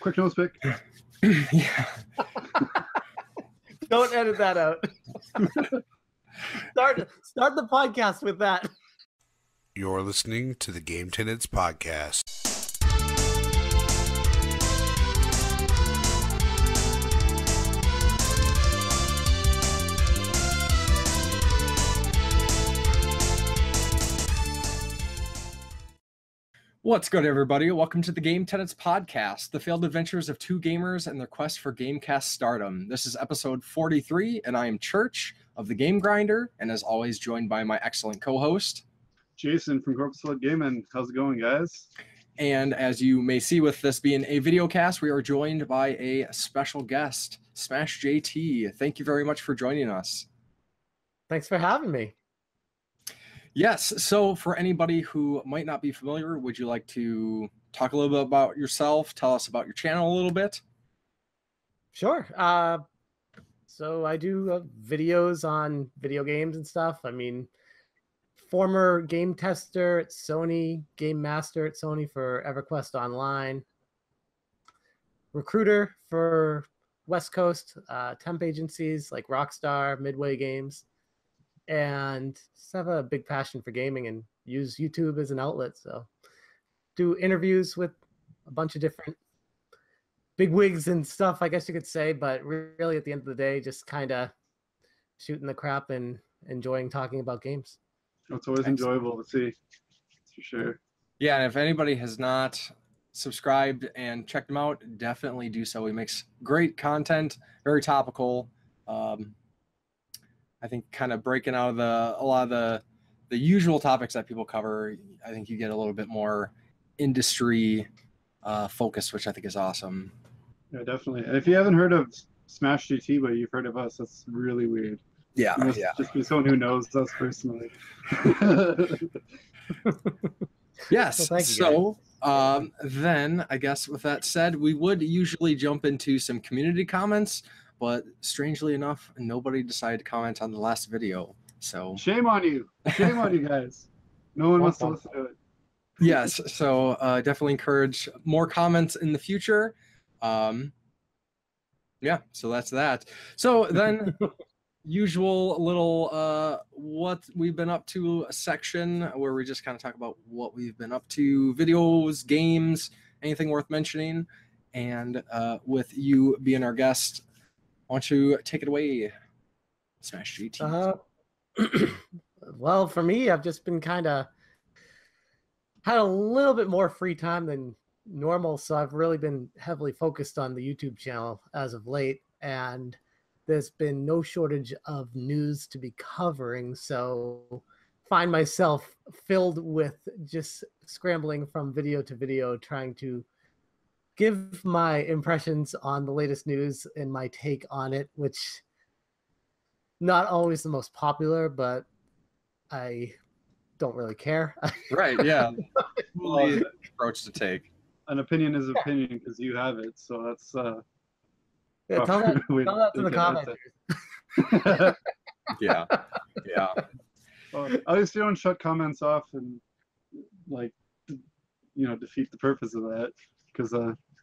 Quick nose pick. Yeah. Don't edit that out. Start the podcast with that. You're listening to the Game Tenants Podcast. What's good, everybody? Welcome to the Game Tenants Podcast, the failed adventures of two gamers and their quest for Gamecast stardom. This is episode 43, and I am Church of the Game Grinder, and as always, joined by my excellent co-host, Jason from Corpus Blood Gaming. How's it going, guys? And as you may see with this being a video cast, we are joined by a special guest, SmashJT. Thank you very much for joining us. Thanks for having me. Yes, so for anybody who might not be familiar, would you like to talk a little bit about yourself, tell us about your channel a little bit? Sure. So I do videos on video games and stuff. I mean, former game tester at Sony, game master at Sony for EverQuest Online, recruiter for West Coast temp agencies like Rockstar, Midway Games, and just have a big passion for gaming and use YouTube as an outlet. So do interviews with a bunch of different big wigs and stuff, I guess you could say, but really at the end of the day, just kind of shooting the crap and enjoying talking about games. It's always enjoyable to see, that's for sure. Yeah, and if anybody has not subscribed and checked him out, definitely do so. He makes great content, very topical. I think kind of breaking out of a lot of the usual topics that people cover. I think you get a little bit more industry focus, which I think is awesome. Yeah, definitely. And if you haven't heard of SmashJT, but you've heard of us, that's really weird. Yeah, you must just be someone who knows us personally. Yes. Well, so then I guess with that said, we would usually jump into some community comments, but strangely enough, nobody decided to comment on the last video. So shame on you. Shame on you guys. No one wants to listen to it. Yes. So definitely encourage more comments in the future. Yeah, so that's that. So then usual little what we've been up to section where we just kind of talk about what we've been up to, videos, games, anything worth mentioning. And with you being our guest, why don't you take it away, SmashJT? Well, for me, I've just been kind of had a little bit more free time than normal, so I've really been heavily focused on the YouTube channel as of late, and there's been no shortage of news to be covering, so find myself filled with just scrambling from video to video, trying to give my impressions on the latest news and my take on it, which not always the most popular, but I don't really care. Right, yeah. Totally the approach to take. An opinion is opinion because you have it, so that's yeah, tell that to the commenters. Yeah. At least you don't shut comments off and defeat the purpose of that, because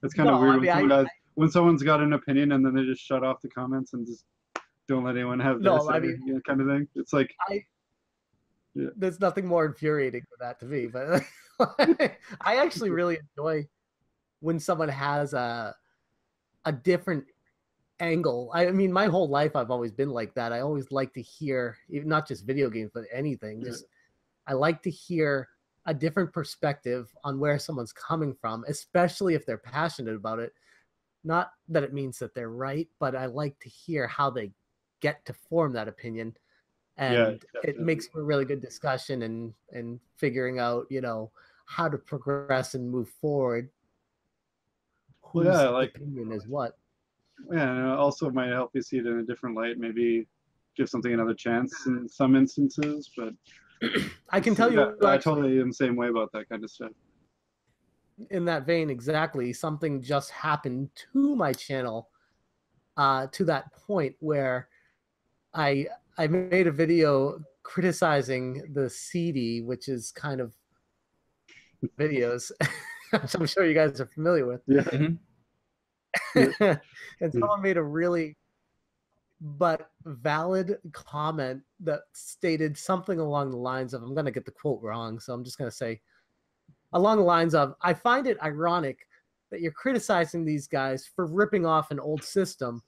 it's kind of weird when someone's got an opinion and then they just shut off the comments and just don't let anyone have their say, kind of thing. It's like there's nothing more infuriating than that to me, but I actually really enjoy when someone has a different angle. I mean, my whole life I've always been like that. I always like to hear, not just video games, but anything. Just I like to hear a different perspective on where someone's coming from, especially if they're passionate about it. Not that it means that they're right, but I like to hear how they get to form that opinion. And it makes for a really good discussion and figuring out, how to progress and move forward. Whose opinion is what. Yeah, and it also might help you see it in a different light, maybe give something another chance in some instances, but I can tell you, I totally am the same way about that kind of stuff. In that vein, exactly, something just happened to my channel to that point where I made a video criticizing the CD, which is kind of videos, which I'm sure you guys are familiar with. Yeah. And someone made a really but valid comment that stated something along the lines of, I'm going to get the quote wrong, so I'm just going to say along the lines of, I find it ironic that you're criticizing these guys for ripping off an old system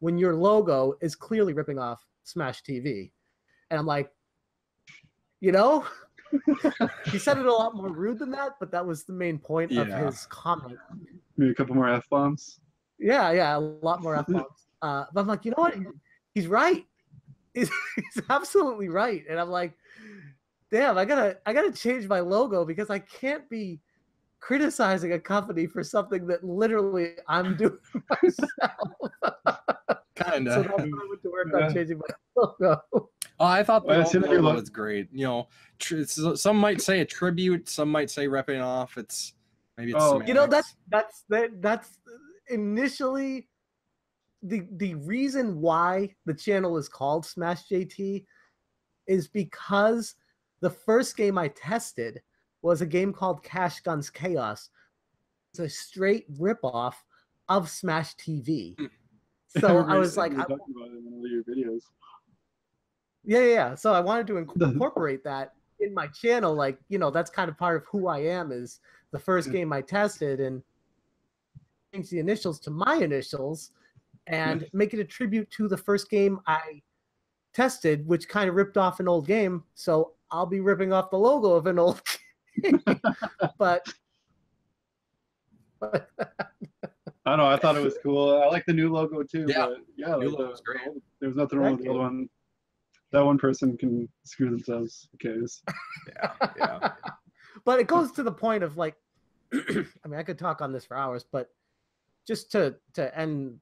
when your logo is clearly ripping off Smash TV. And I'm like, you know, he said it a lot more rude than that, but that was the main point of his comment. Maybe a couple more F-bombs. Yeah, a lot more F-bombs. But I'm like, you know what? He's right. He's absolutely right. And I'm like, damn, I gotta change my logo because I can't be criticizing a company for something that literally I'm doing myself. Kinda. So that's why I went to work on changing my logo. Oh, I thought the logo was great. You know, some might say a tribute, some might say ripping off. It's maybe it's semantics. You know, that's initially the reason why the channel is called SmashJT is because the first game I tested was a game called Cash Guns Chaos. It's a straight ripoff of Smash TV. So I was like, talking about it in one of your videos. Yeah. So I wanted to incorporate that in my channel. Like, you know, that's kind of part of who I am, is the first game I tested, and change the initials to my initials and make it a tribute to the first game I tested, which kind of ripped off an old game. So I'll be ripping off the logo of an old game. but I don't know. I thought it was cool. I like the new logo too. Yeah, but yeah, new logo was great. There was nothing wrong with the other one. That one person can screw themselves. Who cares? Yeah. But it goes to the point of, like, I mean, I could talk on this for hours, but just to end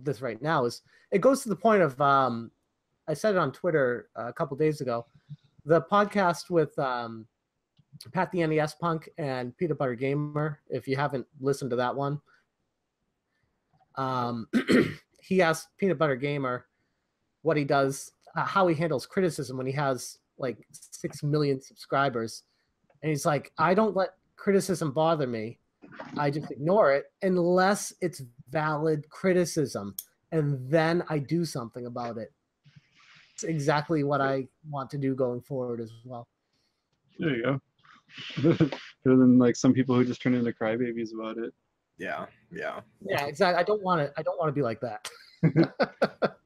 this right now, is it goes to the point of, I said it on Twitter a couple days ago, the podcast with Pat the NES Punk and Peanut Butter Gamer. If you haven't listened to that one, he asked Peanut Butter Gamer what he does, how he handles criticism when he has like 6 million subscribers. And he's like, I don't let criticism bother me. I just ignore it unless it's valid criticism. And then I do something about it. It's exactly what I want to do going forward as well. There you go. Better than like some people who just turn into crybabies about it. Yeah, exactly. I don't want to be like that.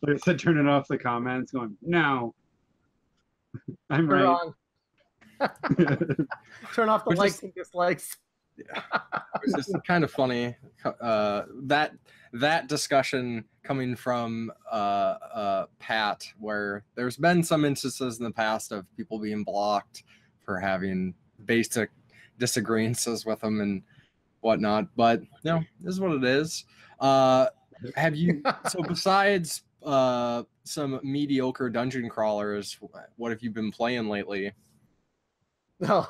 Like I said, turning off the comments, going, no, I'm right. Wrong. Turn off the likes and dislikes. Yeah, it's just kind of funny that discussion coming from Pat, where there's been some instances in the past of people being blocked for having basic disagreements with them and whatnot, but you know, this is what it is. Have you, so besides some mediocre dungeon crawlers, what have you been playing lately? Oh,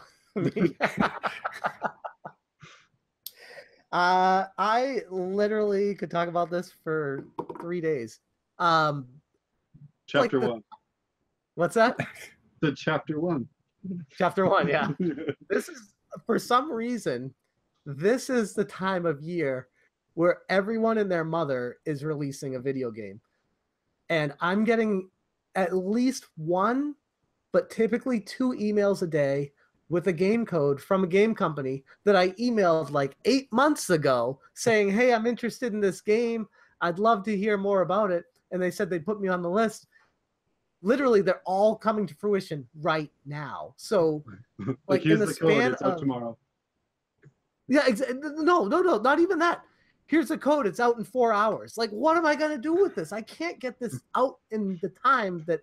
I literally could talk about this for 3 days. Chapter 1. What's that? The chapter 1. Chapter 1, yeah. This is, for some reason, this is the time of year where everyone and their mother is releasing a video game. And I'm getting at least 1, but typically 2 emails a day with a game code from a game company that I emailed like 8 months ago saying, hey, I'm interested in this game. I'd love to hear more about it. And they said they'd put me on the list. Literally, they're all coming to fruition right now. So, like, in the span of tomorrow. Yeah, no, not even that. Here's the code. It's out in 4 hours. Like, what am I going to do with this? I can't get this out in the time that...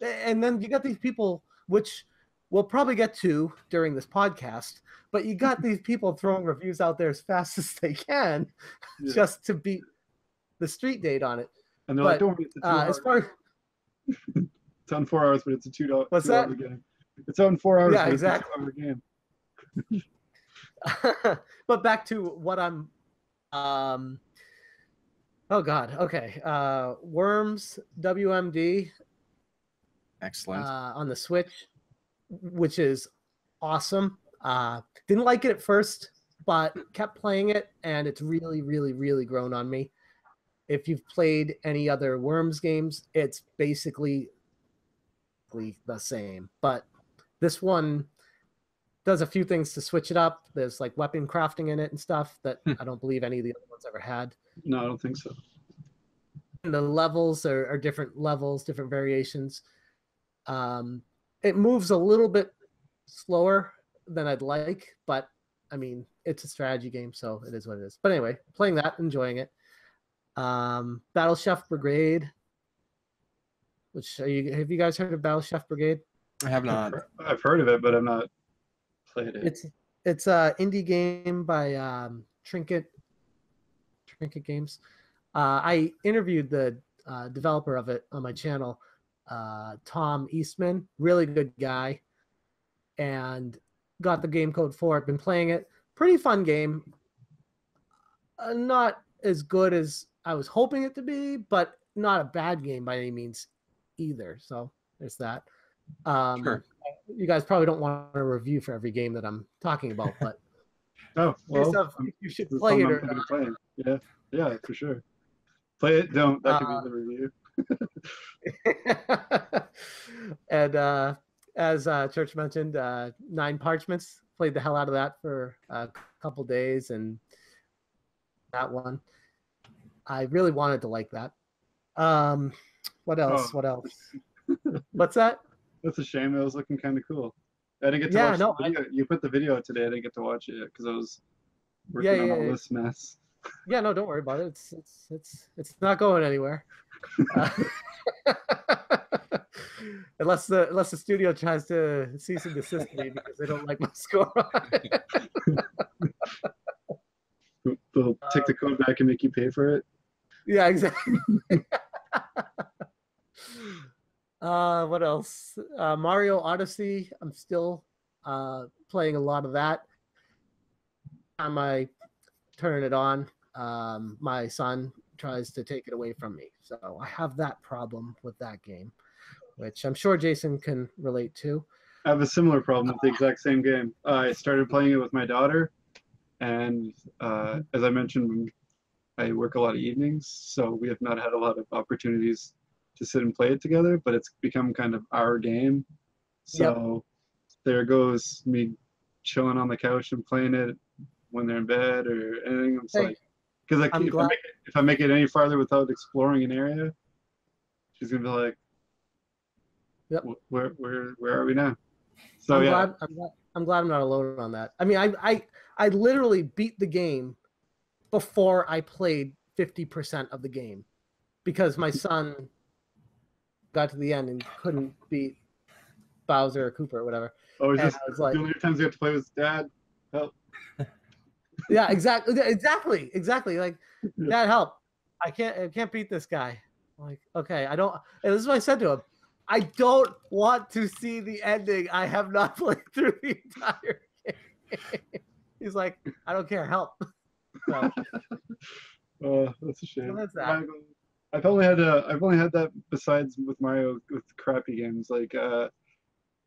And then you got these people, which we'll probably get to during this podcast, but you got these people throwing reviews out there as fast as they can just to beat the street date on it. And they're like, don't get the 2 hours. As far... It's on 4 hours, but it's a $2. What's that? Game. It's on 4 hours. Yeah, but exactly. It's a 2 hour game. But back to what I'm. Oh God. Okay. Worms WMD. Excellent. On the Switch, which is awesome. Didn't like it at first. but kept playing it, and it's really, really, really grown on me. If you've played any other Worms games, it's basically the same. But this one does a few things to switch it up. There's like weapon crafting in it and stuff that I don't believe any of the other ones ever had. No, I don't think so. And the levels are different levels, different variations. It moves a little bit slower than I'd like, but I mean, it's a strategy game, so it is what it is. But anyway, playing that, enjoying it. Battle Chef Brigade, which have you guys heard of Battle Chef Brigade? I have not. I've heard of it, but I've not played it. It's a indie game by Trinket Games. I interviewed the developer of it on my channel, Tom Eastman, really good guy, and got the game code for it. Been playing it. Pretty fun game. Not as good as I was hoping it to be, but not a bad game by any means either. So there's that. Sure. You guys probably don't want a review for every game that I'm talking about, but you should play it or not. Yeah, for sure. Play it. Don't. That could be the review. And as Church mentioned, 9 Parchments. Played the hell out of that for a couple days, and that one I really wanted to like that. What else? What else? What's that? That's a shame. It was looking kind of cool. I didn't get to watch the video. You put the video out today. I didn't get to watch it because I was working on all this mess. Yeah, no, don't worry about it. It's not going anywhere. Unless the studio tries to cease and desist me because they don't like my score on it. They'll take the code back and make you pay for it. Yeah, exactly. What else? Mario Odyssey. I'm still playing a lot of that. Time I turn it on, my son tries to take it away from me. So I have that problem with that game, which I'm sure Jason can relate to. I have a similar problem with the exact same game. I started playing it with my daughter, and as I mentioned, I work a lot of evenings, so we have not had a lot of opportunities to sit and play it together, but it's become kind of our game. So there goes me chilling on the couch and playing it when they're in bed or anything. It's like, because if I make it any farther without exploring an area, she's gonna be like, where are we now? So I'm glad I'm not alone on that. I mean, I literally beat the game before I played 50% of the game because my son got to the end and couldn't beat Bowser or Cooper or whatever. Oh, it's just like, the only times you have to play with Dad. Help. Yeah, exactly. Like, Dad, help! I can't beat this guy. I'm like, okay, I don't. And this is what I said to him. I don't want to see the ending. I have not played through the entire game. He's like, I don't care. Help. So, that's a shame. So that's that. I've only had that besides with Mario with crappy games like a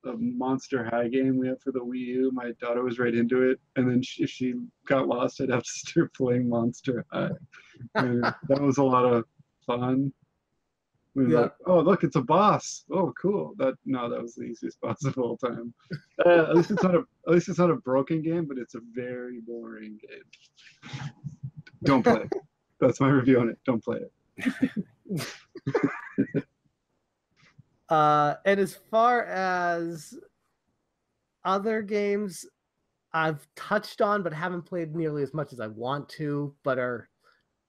Monster High game we had for the Wii U. My daughter was right into it, and then if she got lost, I'd have to start playing Monster High. And that was a lot of fun. Like, oh look, it's a boss. Oh cool. That was the easiest boss of all time. At least it's not a broken game, but it's a very boring game. Don't play it. That's my review on it. Don't play it. And as far as other games I've touched on but haven't played nearly as much as I want to, but are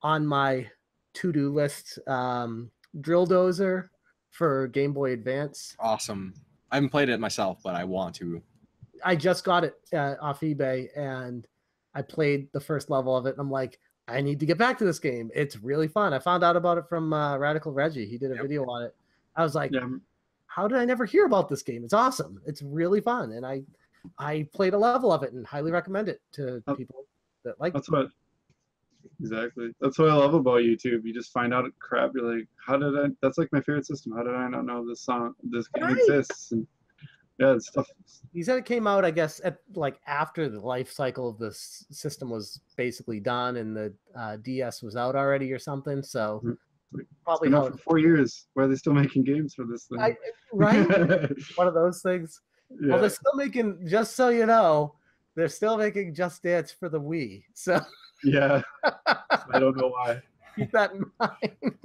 on my to-do list, Drill Dozer for Game Boy Advance. Awesome. I haven't played it myself, but I want to. I just got it off eBay, and I played the first level of it, and I'm like, I need to get back to this game. It's really fun. I found out about it from Radical Reggie. He did a video on it. I was like, how did I never hear about this game? It's awesome. It's really fun. And I played a level of it and highly recommend it to people that like it. Exactly. That's what I love about YouTube. You just find out crap. You're like, that's like my favorite system. How did I not know this game exists? And Yeah, it's stuff. He said it came out, I guess, at like after the life cycle of this system was basically done, and the DS was out already or something. So probably it's been out for 4 years. Why are they still making games for this thing? Right? One of those things. Yeah. Well, they're still making. Just so you know, they're still making Just Dance for the Wii. So yeah, I don't know why. keep that in mind.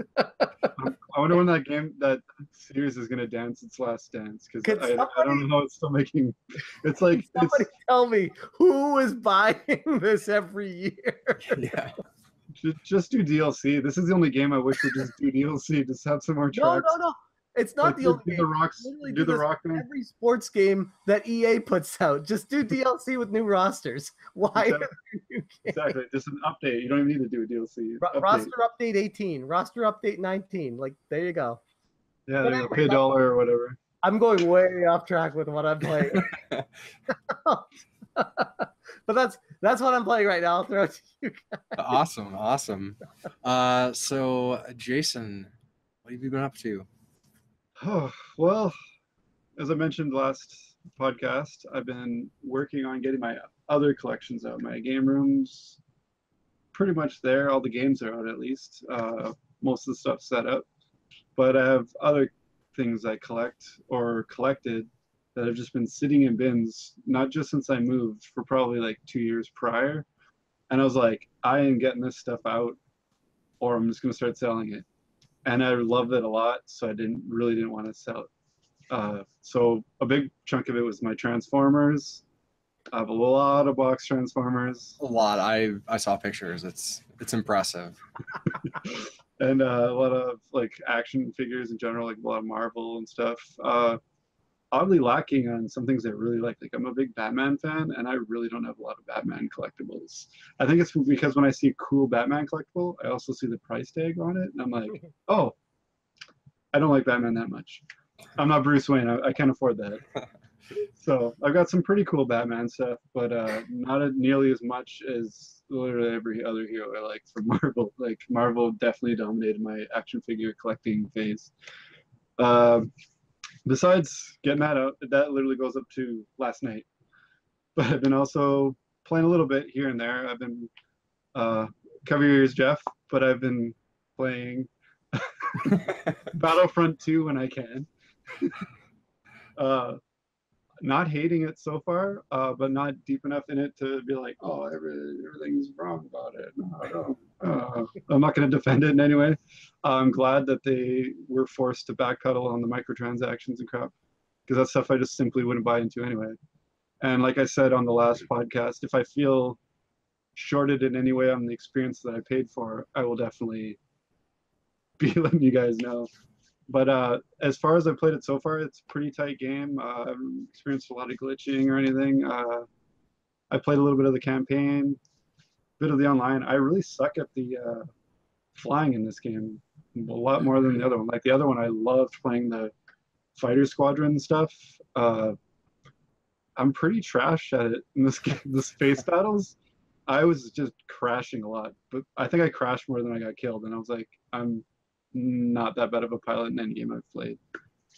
I wonder when that series is gonna dance its last dance, because I don't know how it's still making. It's like somebody tell me who is buying this every year. Yeah. Just do DLC. This is the only game I wish would just do DLC. Just have some more tracks. No. It's not like, the only do game. the rocks. Do the rock thing. Every sports game that EA puts out, just do DLC with new rosters. Why? Exactly. Just an update. You don't even need to do a DLC. Roster update 18, roster update 19. Like, there you go. Yeah, there you go. Pay $1 or whatever. I'm going way off track with what I'm playing. But that's what I'm playing right now. I'll throw it to you guys. Awesome. So Jason, what have you been up to? Oh, well, as I mentioned last podcast, I've been working on getting my other collections out. My game room's pretty much there. All the games are out, at least. Most of the stuff's set up. But I have other things I collect or collected that have just been sitting in bins, not just since I moved, for probably like 2 years prior. And I was like, I am getting this stuff out, or I'm just going to start selling it. And I loved it a lot, so I really didn't want to sell it. So a big chunk of it was my Transformers. I have a lot of box Transformers. A lot. I saw pictures. It's impressive. And a lot of like action figures in general, like a lot of Marvel and stuff. Oddly lacking on some things I really like. Like, I'm a big Batman fan, and I really don't have a lot of Batman collectibles. I think it's because when I see a cool Batman collectible, I also see the price tag on it, and I'm like, oh, I don't like Batman that much. I'm not Bruce Wayne. I can't afford that. So I've got some pretty cool Batman stuff, but not nearly as much as literally every other hero I like from Marvel. Like, Marvel definitely dominated my action figure collecting phase. Besides getting that out, that literally goes up to last night. But I've been also playing a little bit here and there. I've been cover your ears, Jeff, but I've been playing Battlefront 2 when I can. Not hating it so far, but not deep enough in it to be like, oh, everything's wrong about it. No. I'm not going to defend it in any way. I'm glad that they were forced to backpedal on the microtransactions and crap, because that's stuff I just simply wouldn't buy into anyway. And like I said on the last podcast, if I feel shorted in any way on the experience that I paid for, I will definitely be letting you guys know. But as far as I've played it so far, it's a pretty tight game. I haven't experienced a lot of glitching or anything. I played a little bit of the campaign, a bit of the online. I really suck at the flying in this game, a lot more than the other one. Like, the other one, I loved playing the fighter squadron stuff. I'm pretty trash at it in this game. The space battles, I was just crashing a lot. But I think I crashed more than I got killed, and I was like, I'm not that bad of a pilot in any game I've played.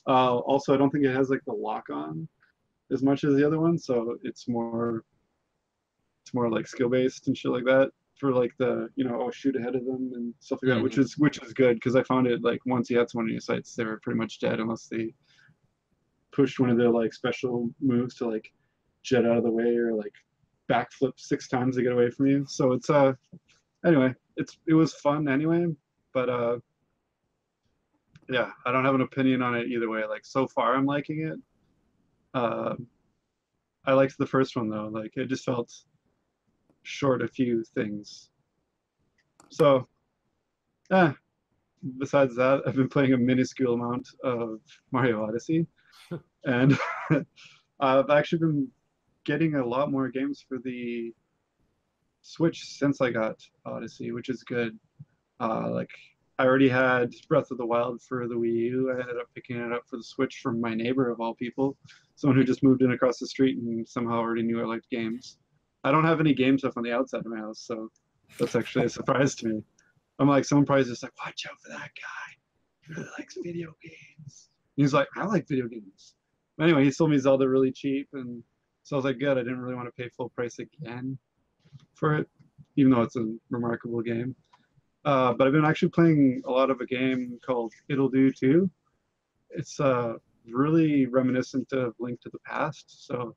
Also, I don't think it has like the lock-on as much as the other one, so it's more like skill-based and shit like that for like the, shoot ahead of them and stuff like that, which is good, because I found it like once you had someone in your sights, they were pretty much dead unless they pushed one of their like special moves to like jet out of the way or like backflip 6 times to get away from you. So it's anyway, it was fun anyway, but yeah, I don't have an opinion on it either way. Like, so far I'm liking it. I liked the first one though. Like, it just felt short a few things. So besides that, I've been playing a minuscule amount of Mario Odyssey, and I've actually been getting a lot more games for the Switch since I got Odyssey, which is good. Like, I already had Breath of the Wild for the Wii U. I ended up picking it up for the Switch from my neighbor, of all people, someone who just moved in across the street and somehow already knew I liked games. I don't have any game stuff on the outside of my house, so that's actually a surprise to me. I'm like, someone probably just like, watch out for that guy. He really likes video games. And he's like, I like video games. Anyway, he sold me Zelda really cheap, and so I was like, good. I didn't really want to pay full price again for it, even though it's a remarkable game. But I've been actually playing a lot of a game called It'll Do 2. It's really reminiscent of Link to the Past, so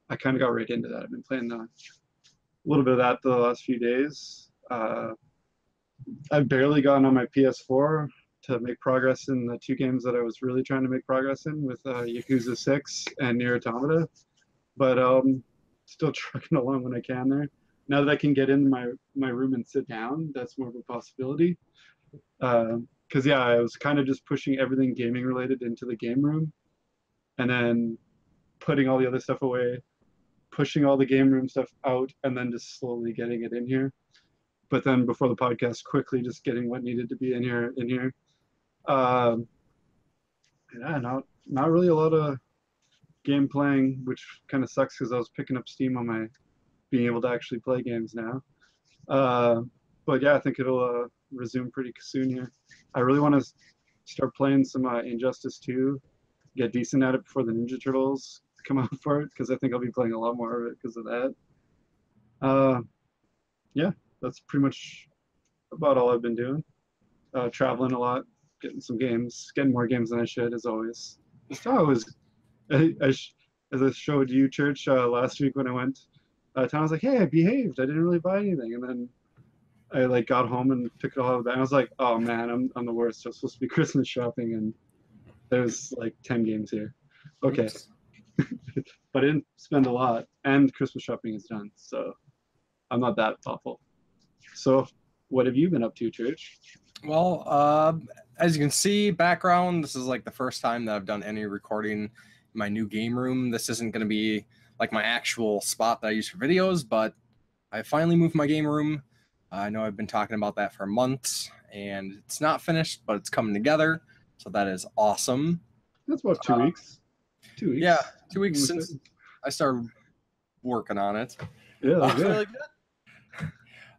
I kind of got right into that. I've been playing a little bit of that the last few days. I've barely gotten on my PS4 to make progress in the two games that I was really trying to make progress in with Yakuza 6 and Nier Automata, but still trucking along when I can there. Now that I can get in my room and sit down, that's more of a possibility. Because yeah, I was kind of just pushing everything gaming related into the game room, and then putting all the other stuff away, pushing all the game room stuff out, and then just slowly getting it in here. But then before the podcast, quickly just getting what needed to be in here. Yeah, not really a lot of game playing, which kind of sucks because I was picking up steam on my being able to actually play games now. But yeah, I think it'll resume pretty soon here. I really want to start playing some Injustice 2, get decent at it before the Ninja Turtles come out for it, because I think I'll be playing a lot more of it because of that. Yeah, that's pretty much about all I've been doing. Traveling a lot, getting more games than I should, as always. As I showed you, Church, last week when I went town, I was like, hey, I behaved. I didn't really buy anything. And then I like got home and picked it all up. And I was like, oh man, I'm the worst. I was supposed to be Christmas shopping, and there's like 10 games here. Okay. But I didn't spend a lot, and Christmas shopping is done, so I'm not that awful. So what have you been up to, Church? Well, as you can see, background, this is like the first time that I've done any recording in my new game room. This isn't going to be like my actual spot that I use for videos, but I finally moved my game room. I know I've been talking about that for months, and it's not finished, but it's coming together, so that is awesome. That's about 2 weeks. 2 weeks. Yeah, 2 weeks since I started working on it. Yeah, that's really good.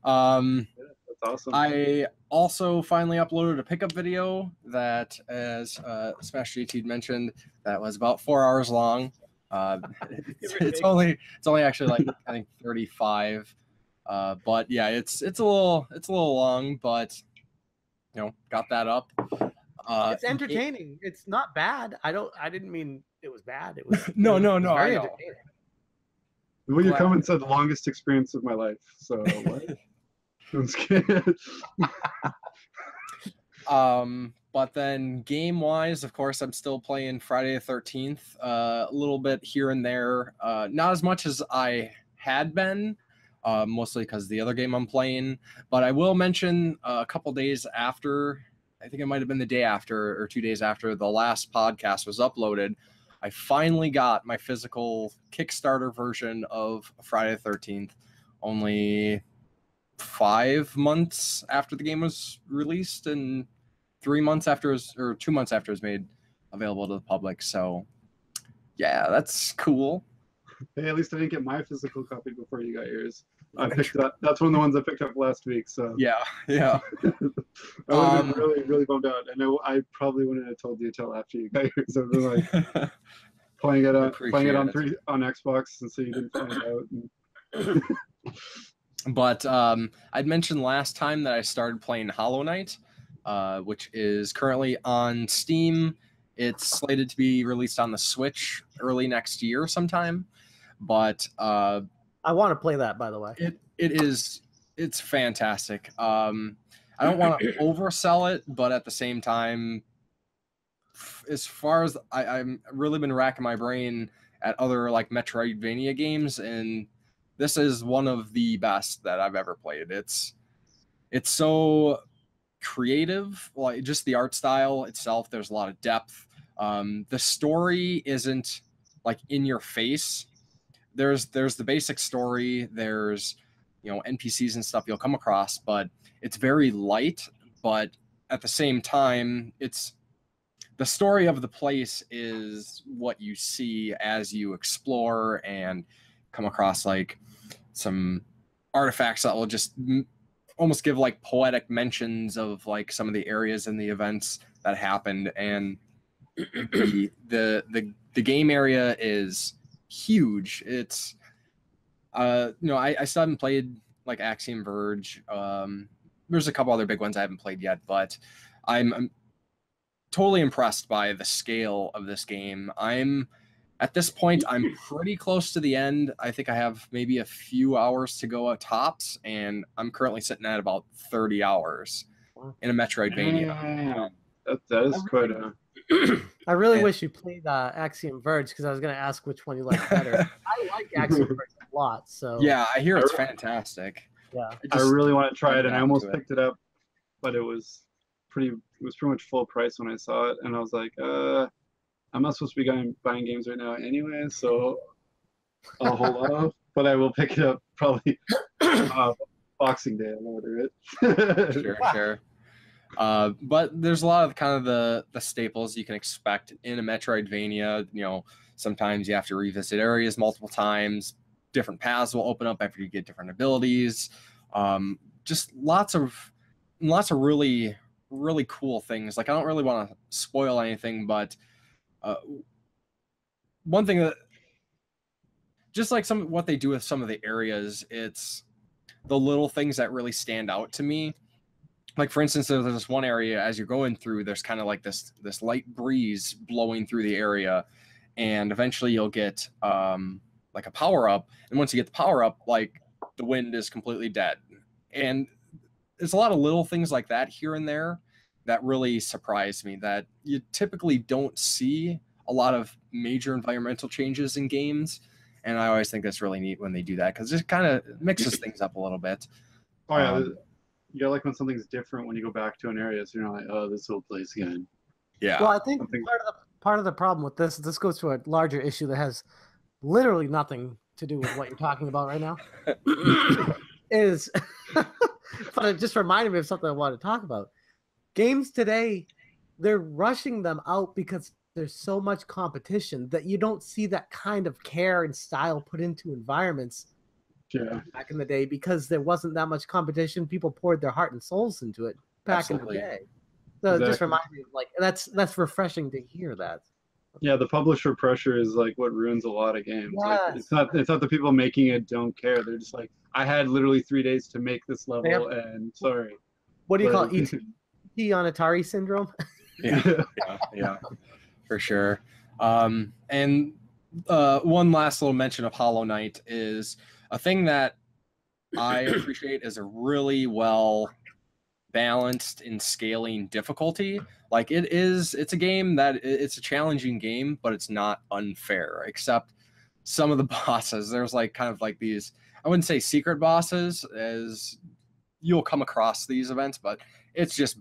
That's awesome. I also finally uploaded a pickup video that, as SmashJT mentioned, that was about 4 hours long. It's only actually like I think 35, but yeah, it's a little long, but you know, got that up. It's entertaining. It's not bad. I didn't mean it was bad. It was no. very I know. entertaining. Well, your comment said longest experience of my life. So what? I'm scared. But then game-wise, of course, I'm still playing Friday the 13th, a little bit here and there. Not as much as I had been, mostly because the other game I'm playing. But I will mention a couple days after, I think it might have been the day after or 2 days after the last podcast was uploaded, I finally got my physical Kickstarter version of Friday the 13th, only 5 months after the game was released and 3 months after or 2 months after it was made available to the public. So yeah, that's cool. Hey, at least I didn't get my physical copy before you got yours. I picked that. That's one of the ones I picked up last week. So yeah. I would have been really, really bummed out. I know I probably wouldn't have told you until after you got yours. I've been like playing it on Xbox, and so you didn't find out. But I'd mentioned last time that I started playing Hollow Knight, which is currently on Steam. It's slated to be released on the Switch early next year sometime. But I want to play that, by the way. It's fantastic. I don't want to oversell it, but at the same time, as far as I'm really been racking my brain at other like Metroidvania games, and this is one of the best that I've ever played. It's so creative, like just the art style itself. There's a lot of depth. The story isn't like in your face. There's the basic story. There's, you know, NPCs and stuff you'll come across, but it's very light. But at the same time, it's the story of the place is what you see as you explore and come across like some artifacts that will just almost give like poetic mentions of like some of the areas and the events that happened. And the game area is huge. It's I still haven't played like Axiom Verge. There's a couple other big ones I haven't played yet, but I'm totally impressed by the scale of this game. At this point, I'm pretty close to the end. I think I have maybe a few hours to go at tops, and I'm currently sitting at about 30 hours in a Metroidvania. That is quite a... I really wish you played Axiom Verge, because I was going to ask which one you like better. I like Axiom Verge a lot. So yeah, I hear it's fantastic. Yeah, I really want to try it, and I almost picked it up, but it was pretty much full price when I saw it, and I was like, I'm not supposed to be buying games right now anyway, so I'll hold off. But I will pick it up probably Boxing Day. I'll order it. Sure. But there's a lot of kind of the staples you can expect in a Metroidvania. Sometimes you have to revisit areas multiple times. Different paths will open up after you get different abilities. Just lots of really, really cool things. Like, I don't really want to spoil anything, but one thing that, just like what they do with some of the areas, it's the little things that really stand out to me. Like, for instance, there's this one area as you're going through, there's kind of like this light breeze blowing through the area, and eventually you'll get like a power up, and once you get the power up, like, the wind is completely dead. And there's a lot of little things like that here and there that really surprised me, that you typically don't see a lot of major environmental changes in games, and I always think that's really neat when they do that, because it kind of mixes things up a little bit. Oh yeah, yeah, like when something's different when you go back to an area, so you're not like, oh, this old place again. Yeah. Well, I think part of the problem with this goes to a larger issue that has literally nothing to do with what you're talking about right now. Is, but it just reminded me of something I wanted to talk about. Games today, they're rushing them out because there's so much competition that you don't see that kind of care and style put into environments. Yeah. Back in the day, because there wasn't that much competition, people poured their heart and souls into it back in the day. So it just reminds me of, like, that's refreshing to hear that. Yeah, the publisher pressure is like what ruins a lot of games. Yes. Like, it's not the people making it don't care. They're just like, I had literally 3 days to make this level, and sorry. What do you call it? ET on Atari syndrome? Yeah, for sure. And one last little mention of Hollow Knight is a thing that I appreciate is a really well balanced in scaling difficulty. Like, it's a game that it's a challenging game, but it's not unfair, except some of the bosses. There's like kind of like these, I wouldn't say secret bosses, as you'll come across these events, but it's just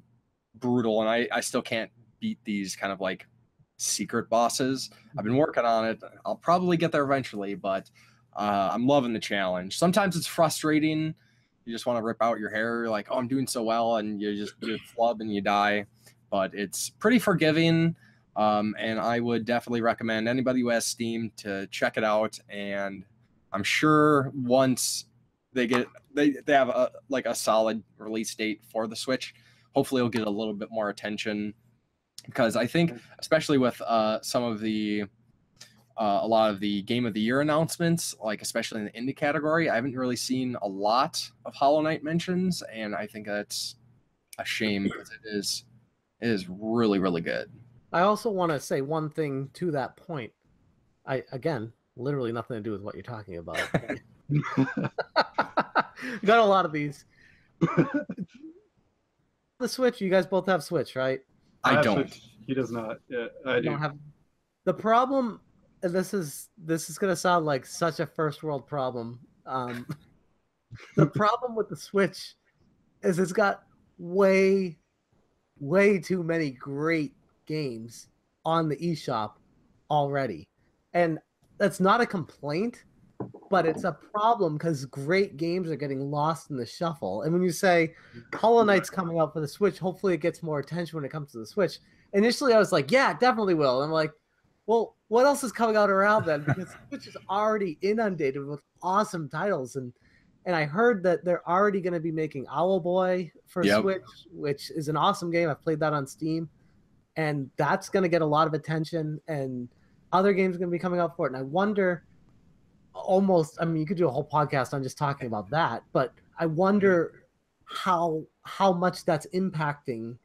brutal, and I still can't beat these kind of like secret bosses. I've been working on it. I'll probably get there eventually, but I'm loving the challenge. Sometimes it's frustrating. You just want to rip out your hair. You're like, oh, I'm doing so well, and you flub and you die. But it's pretty forgiving, and I would definitely recommend anybody who has Steam to check it out. And I'm sure once they have a solid release date for the Switch, hopefully it'll get a little bit more attention, because I think, especially with some of the a lot of the Game of the Year announcements, like especially in the indie category, I haven't really seen a lot of Hollow Knight mentions, and I think that's a shame, because it is really, really good. I also want to say one thing to that point. Again, literally nothing to do with what you're talking about. Got a lot of these. The Switch, you guys both have Switch, right? I don't. Switch. He does not. Yeah, I do. The problem, and this is going to sound like such a first world problem. The problem with the Switch is it's got way too many great games on the eShop already. And that's not a complaint, but it's a problem, because great games are getting lost in the shuffle. And when you say Hollow Knight's coming out for the Switch, hopefully it gets more attention when it comes to the Switch. Initially, I was like, yeah, it definitely will. And I'm like, well, what else is coming out around then? Because Switch is already inundated with awesome titles. And I heard that they're already going to be making Owlboy for Switch, which is an awesome game. I've played that on Steam. and that's going to get a lot of attention, and other games are going to be coming out for it. And I wonder, I mean, you could do a whole podcast on just talking about that, but I wonder how much that's impacting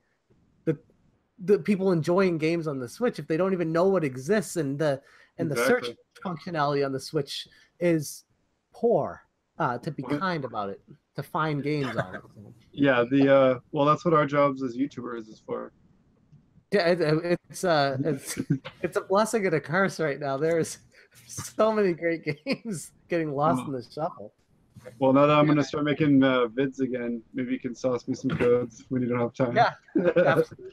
the people enjoying games on the Switch if they don't even know what exists, and the search functionality on the Switch is poor, to be kind about it, to find games on it. Yeah, well, that's what our jobs as YouTubers is for. Yeah, it's a blessing and a curse right now. There's so many great games getting lost in the shuffle. Well, now that I'm going to start making vids again, maybe you can sauce me some codes when you don't have time. Yeah, absolutely.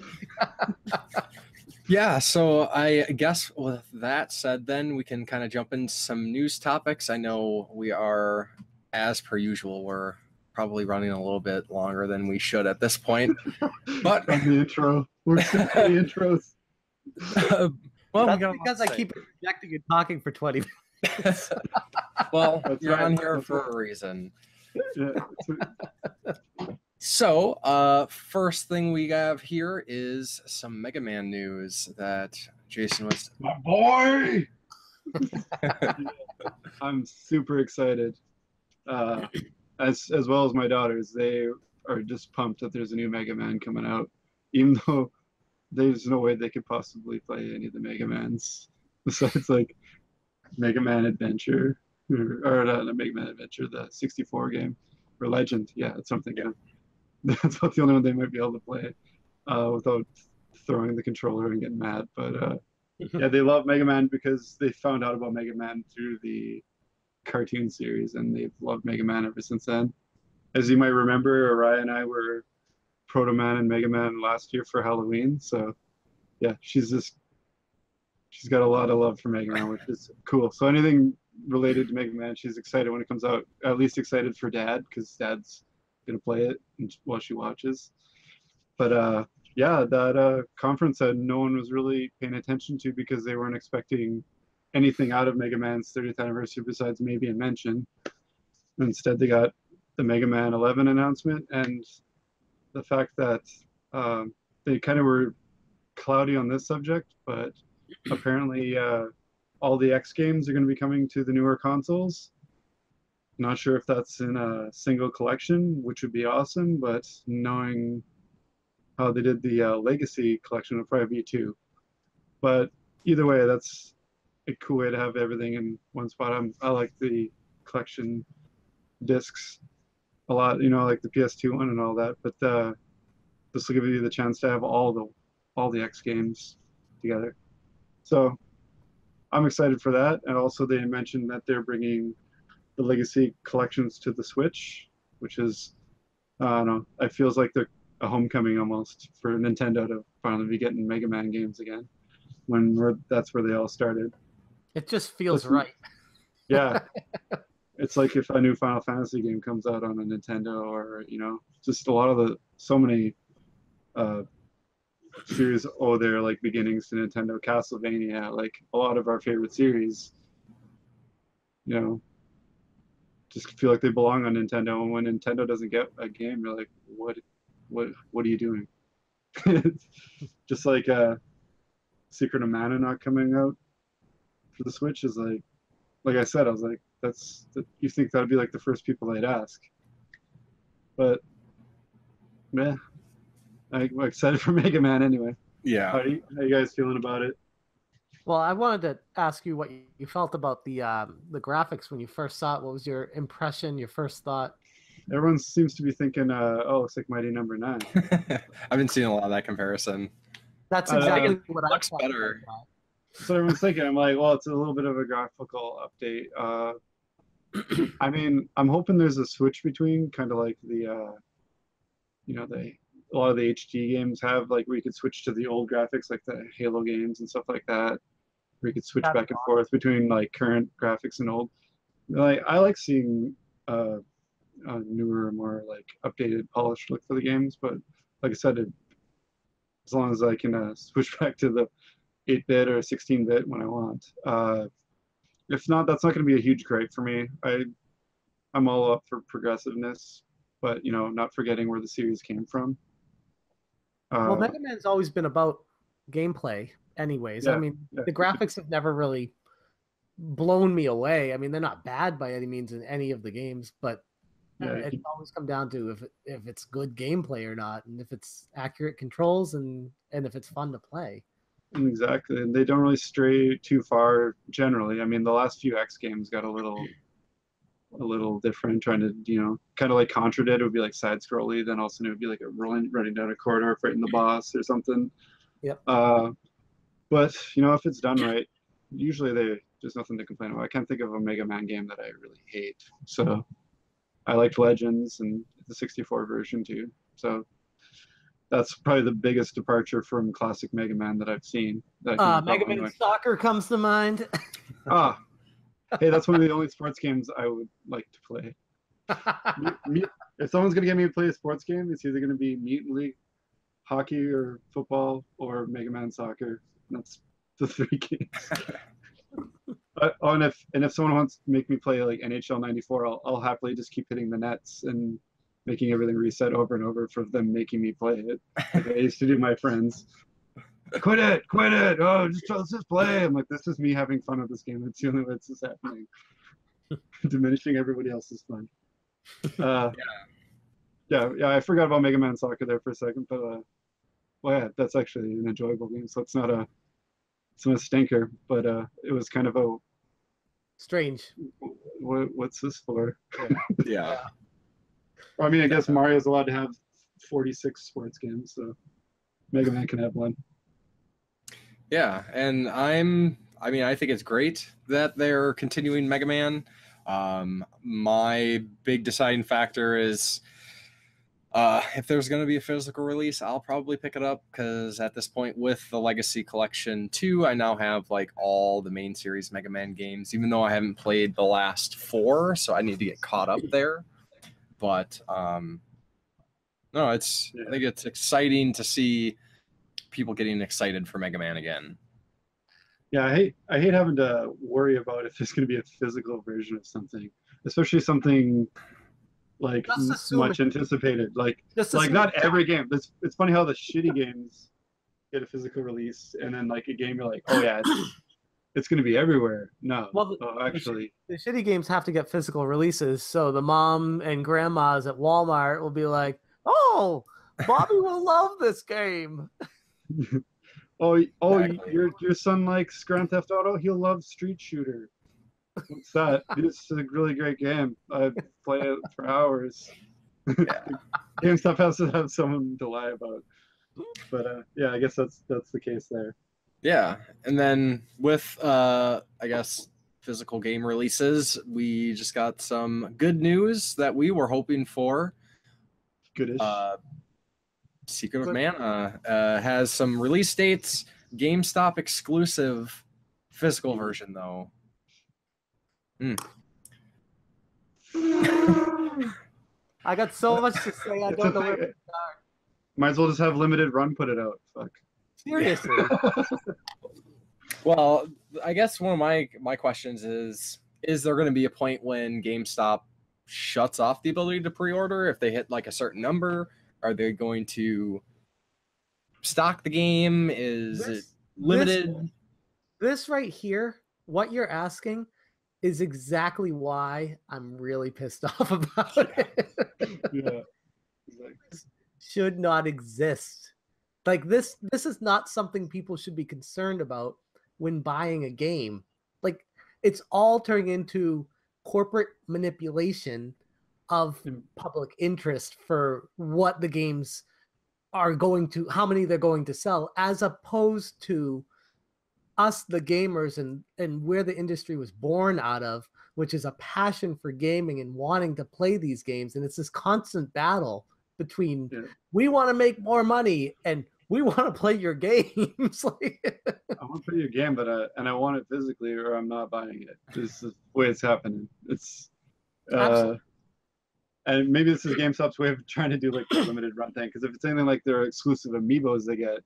Yeah, so I guess with that said, then we can kind of jump into some news topics. I know we are, as per usual, we're probably running a little bit longer than we should at this point. But on the intro, we're still the intros. Well, that's because I keep interjecting and talking for 20 minutes. Well, That's you're right. on here That's for right. a reason. Yeah. So, first thing we have here is some Mega Man news that Jason was. My boy! I'm super excited. As well as my daughters, they are just pumped that there's a new Mega Man coming out, even though there's no way they could possibly play any of the Mega Mans besides like Mega Man Adventure or not Mega Man Adventure, the 64 game, or Legend. Yeah, it's something. Yeah. That's about the only one they might be able to play without throwing the controller and getting mad. But yeah, they love Mega Man because they found out about Mega Man through the cartoon series, and they've loved Mega Man ever since then. As you might remember, Araya and I were Proto Man and Mega Man last year for Halloween. So yeah, she's got a lot of love for Mega Man, which is cool. So anything related to Mega Man, she's excited when it comes out. At least excited for Dad, because Dad's gonna play it while she watches. But yeah, that conference that no one was really paying attention to because they weren't expecting anything out of Mega Man's 30th anniversary besides maybe a mention. Instead, they got the Mega Man 11 announcement, and the fact that they kind of were cloudy on this subject, but apparently all the X games are going to be coming to the newer consoles. Not sure if that's in a single collection, which would be awesome, but knowing how they did the Legacy collection, would probably be too. But either way, that's a cool way to have everything in one spot. I like the collection discs a lot, you know, like the PS2 one and all that. But this will give you the chance to have all the X games together. So I'm excited for that. And also they mentioned that they're bringing the Legacy collections to the Switch, which is, I don't know, it feels like they're a homecoming almost for Nintendo to finally be getting Mega Man games again, when that's where they all started. It just feels right. Yeah. It's like if a new Final Fantasy game comes out on a Nintendo, or, you know, just a lot of so many series owe their like beginnings to Nintendo. Castlevania, like a lot of our favorite series, you know, just feel like they belong on Nintendo. And when Nintendo doesn't get a game, you're like, what are you doing? Just like Secret of Mana not coming out for the Switch is like I said, I was like, you think that'd be like the first people they'd ask. But man, I'm excited for Mega Man anyway. Yeah. How you guys feeling about it? Well, I wanted to ask you what you felt about the graphics when you first saw it. What was your impression, your first thought? Everyone seems to be thinking, oh, it's like Mighty Number 9. I've been seeing a lot of that comparison. That's exactly what I looks thought. better. So everyone's thinking, I'm like, well, it's a little bit of a graphical update. I mean, I'm hoping there's a switch between kind of like the, you know, a lot of the HD games have, like, where you could switch to the old graphics, like the Halo games and stuff like that, where you could switch back and forth between like current graphics and old. Like, I like seeing a newer, more like updated, polished look for the games, but like I said, as long as I can switch back to the 8-bit or 16-bit when I want. If not, that's not going to be a huge gripe for me. I'm all up for progressiveness, but, you know, not forgetting where the series came from. Well, Mega Man's always been about gameplay anyways. Yeah, I mean, the graphics have never really blown me away. I mean, they're not bad by any means in any of the games, but it's always come down to if it's good gameplay or not, and if it's accurate controls and if it's fun to play. Exactly, and they don't really stray too far generally. I mean, the last few X games got a little different, trying to, you know, kind of like Contra did. It would be like side scrolly, then also it would be like a running down a corridor fighting the boss or something. Yep. But you know, if it's done right, usually there's nothing to complain about. I can't think of a Mega Man game that I really hate. So I liked Legends and the 64 version too. So that's probably the biggest departure from classic Mega Man that I've seen. Mega Man Soccer comes to mind. Hey, that's one of the only sports games I would like to play. If someone's going to get me to play a sports game, it's either going to be Mutant League, hockey, or football, or Mega Man Soccer. That's the 3 games. And if someone wants to make me play like NHL 94, I'll happily just keep hitting the nets and making everything reset over and over for them making me play it. Like I used to do my friends. Quit it! Oh, let's just play. I'm like, this is me having fun with this game. It's the only way this is happening. Diminishing everybody else's fun. Yeah. I forgot about Mega Man Soccer there for a second, but well, yeah, that's actually an enjoyable game. So it's not a stinker, but it was kind of a strange. What's this for? Yeah. I mean, I guess Mario's allowed to have 46 sports games, so Mega Man can have one. Yeah, and I think it's great that they're continuing Mega Man. My big deciding factor is if there's going to be a physical release, I'll probably pick it up, because at this point with the Legacy Collection 2, I now have like all the main series Mega Man games, even though I haven't played the last 4, so I need to get caught up there. But no, I think it's exciting to see people getting excited for Mega Man again. Yeah, I hate having to worry about if there's going to be a physical version of something, especially something like much anticipated. Like not every game. It's funny how the shitty games get a physical release, and then like a game you're like, oh yeah, it's going to be everywhere. No, well, actually, the shitty games have to get physical releases, so the mom and grandmas at Walmart will be like, oh, Bobby will love this game. Exactly. Your son likes Grand Theft Auto. He'll love Street Shooter. What's that? It's a really great game. I play it for hours. Yeah. GameStop has to have someone to lie about. But yeah, I guess that's the case there. Yeah, and then with I guess physical game releases, we just got some good news that we were hoping for. Goodish. Secret of Mana has some release dates. GameStop exclusive physical version though. I got so much to say. I don't know where to start. Might as well just have limited run put it out. Fuck. Seriously. Well, I guess one of my questions is there going to be a point when GameStop shuts off the ability to pre-order if they hit like a certain number? Are they going to stock the game? Is it limited? This right here, what you're asking, is exactly why I'm really pissed off about it. Yeah. Should not exist. Like this is not something people should be concerned about when buying a game. Like it's all turning into corporate manipulation of public interest for what the games are going to, how many they're going to sell, as opposed to us, the gamers, and where the industry was born out of, which is a passion for gaming and wanting to play these games. And it's this constant battle between we want to make more money and we want to play your games. I want to play your game, but and I want it physically, or I'm not buying it. This is the way it's happening. It's and maybe this is GameStop's way of trying to do like the limited run thing. Because if it's anything like their exclusive amiibos they get,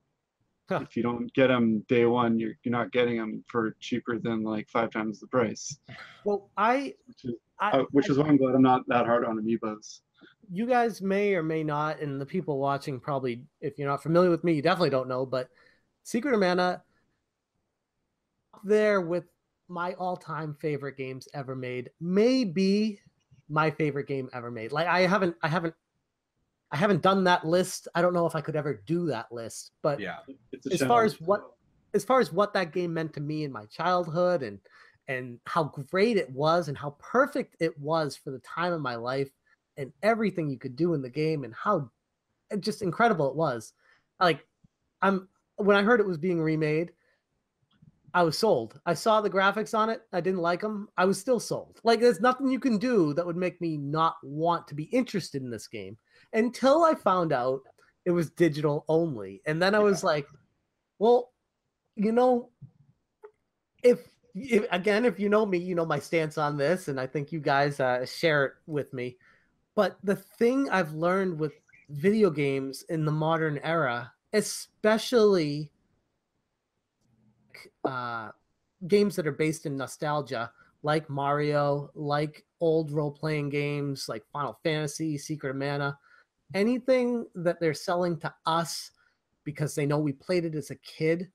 if you don't get them day one, you're not getting them for cheaper than like 5 times the price. Well, which is why I'm glad I'm not that hard on amiibos. You guys may or may not, and the people watching probably, if you're not familiar with me, you definitely don't know, but Secret of Mana up there with my all-time favorite games ever made. Maybe my favorite game ever made. Like I haven't done that list. I don't know if I could ever do that list, but Yeah. as far as what that game meant to me in my childhood and how great it was and how perfect it was for the time of my life and everything you could do in the game and how just incredible it was. Like when I heard it was being remade, I was sold. I saw the graphics on it. I didn't like them. I was still sold. Like there's nothing you can do that would make me not want to be interested in this game until I found out it was digital only. And then I was like, well, you know, if you know me, you know my stance on this, and I think you guys share it with me. But the thing I've learned with video games in the modern era, especially games that are based in nostalgia, like Mario, like old role-playing games, like Final Fantasy, Secret of Mana, anything that they're selling to us because they know we played it as a kid,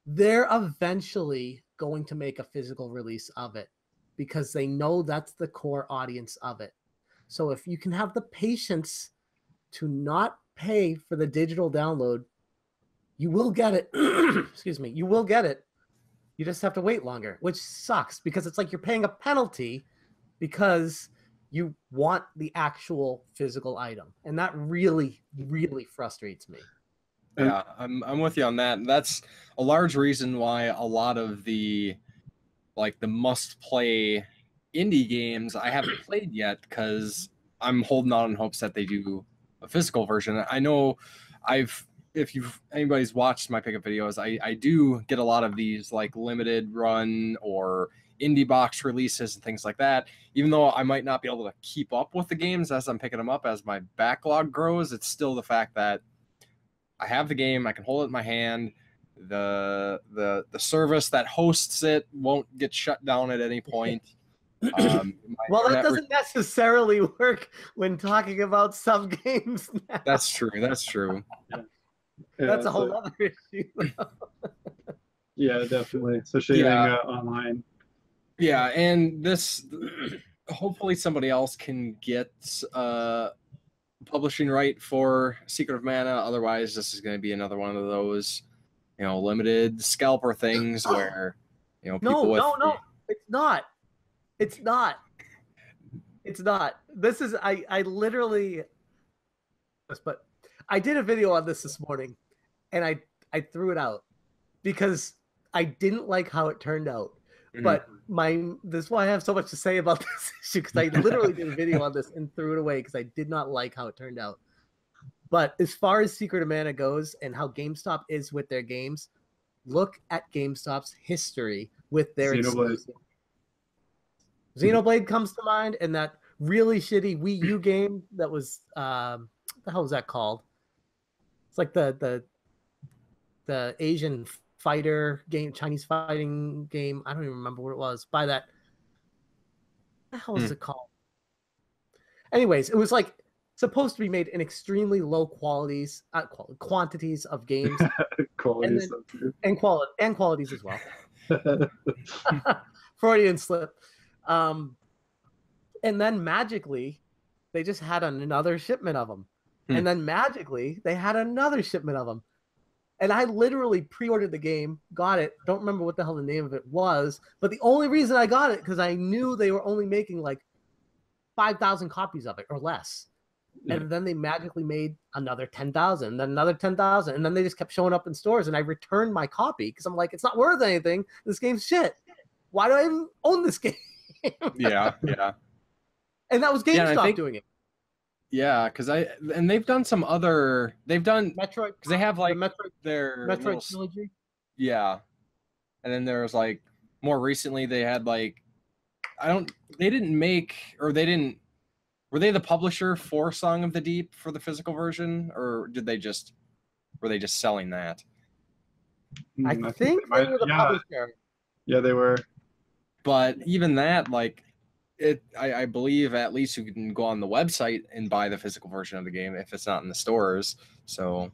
they're eventually going to make a physical release of it because they know that's the core audience of it. So if you can have the patience to not pay for the digital download, you will get it. Excuse me. You will get it. You just have to wait longer, which sucks because it's like you're paying a penalty because you want the actual physical item. And that really, really frustrates me. Yeah, I'm with you on that. And that's a large reason why a lot of the must-play indie games I haven't played yet, because I'm holding out in hopes that they do a physical version. I know if anybody's watched my pickup videos, I do get a lot of these like limited run or indie box releases and things like that. Even though I might not be able to keep up with the games as I'm picking them up, as my backlog grows, it's still the fact that I have the game, I can hold it in my hand. The service that hosts it won't get shut down at any point. Well, that doesn't necessarily work when talking about some games now. That's true. Yeah, that's a whole other issue. Yeah, definitely. Especially online. Yeah, and this, hopefully somebody else can get publishing right for Secret of Mana. Otherwise, this is going to be another one of those, limited scalper things where, people No, it's not. It's not. It's not. This is I literally. But I did a video on this morning, and I threw it out because I didn't like how it turned out. Mm-hmm. But this is why I have so much to say about this issue, because I literally did a video on this and threw it away because I did not like how it turned out. But as far as Secret of Mana goes and how GameStop is with their games, look at GameStop's history with their exclusive. Xenoblade comes to mind, and that really shitty Wii U game that was what the hell was that called? It's like the Asian fighter game, Chinese fighting game. I don't even remember what it was. By that, what the hell was it called? Anyways, it was like supposed to be made in extremely low quantities of games, and qualities as well. Freudian slip. And then magically, they just had another shipment of them. And then magically, they had another shipment of them. And I literally pre-ordered the game, got it. Don't remember what the hell the name of it was. But the only reason I got it, because I knew they were only making like 5,000 copies of it or less. Yeah. And then they magically made another 10,000, then another 10,000. And then they just kept showing up in stores. And I returned my copy because I'm like, it's not worth anything. This game's shit. Why do I even own this game? Yeah. And that was GameStop doing it. Yeah, because they've done Metroid, because they have like their Metroid trilogy. Yeah, and then there was like more recently they had like were they the publisher for Song of the Deep for the physical version, or were they just selling that? I think they were the publisher. Yeah, they were. But even that, like, I believe at least you can go on the website and buy the physical version of the game if it's not in the stores. So,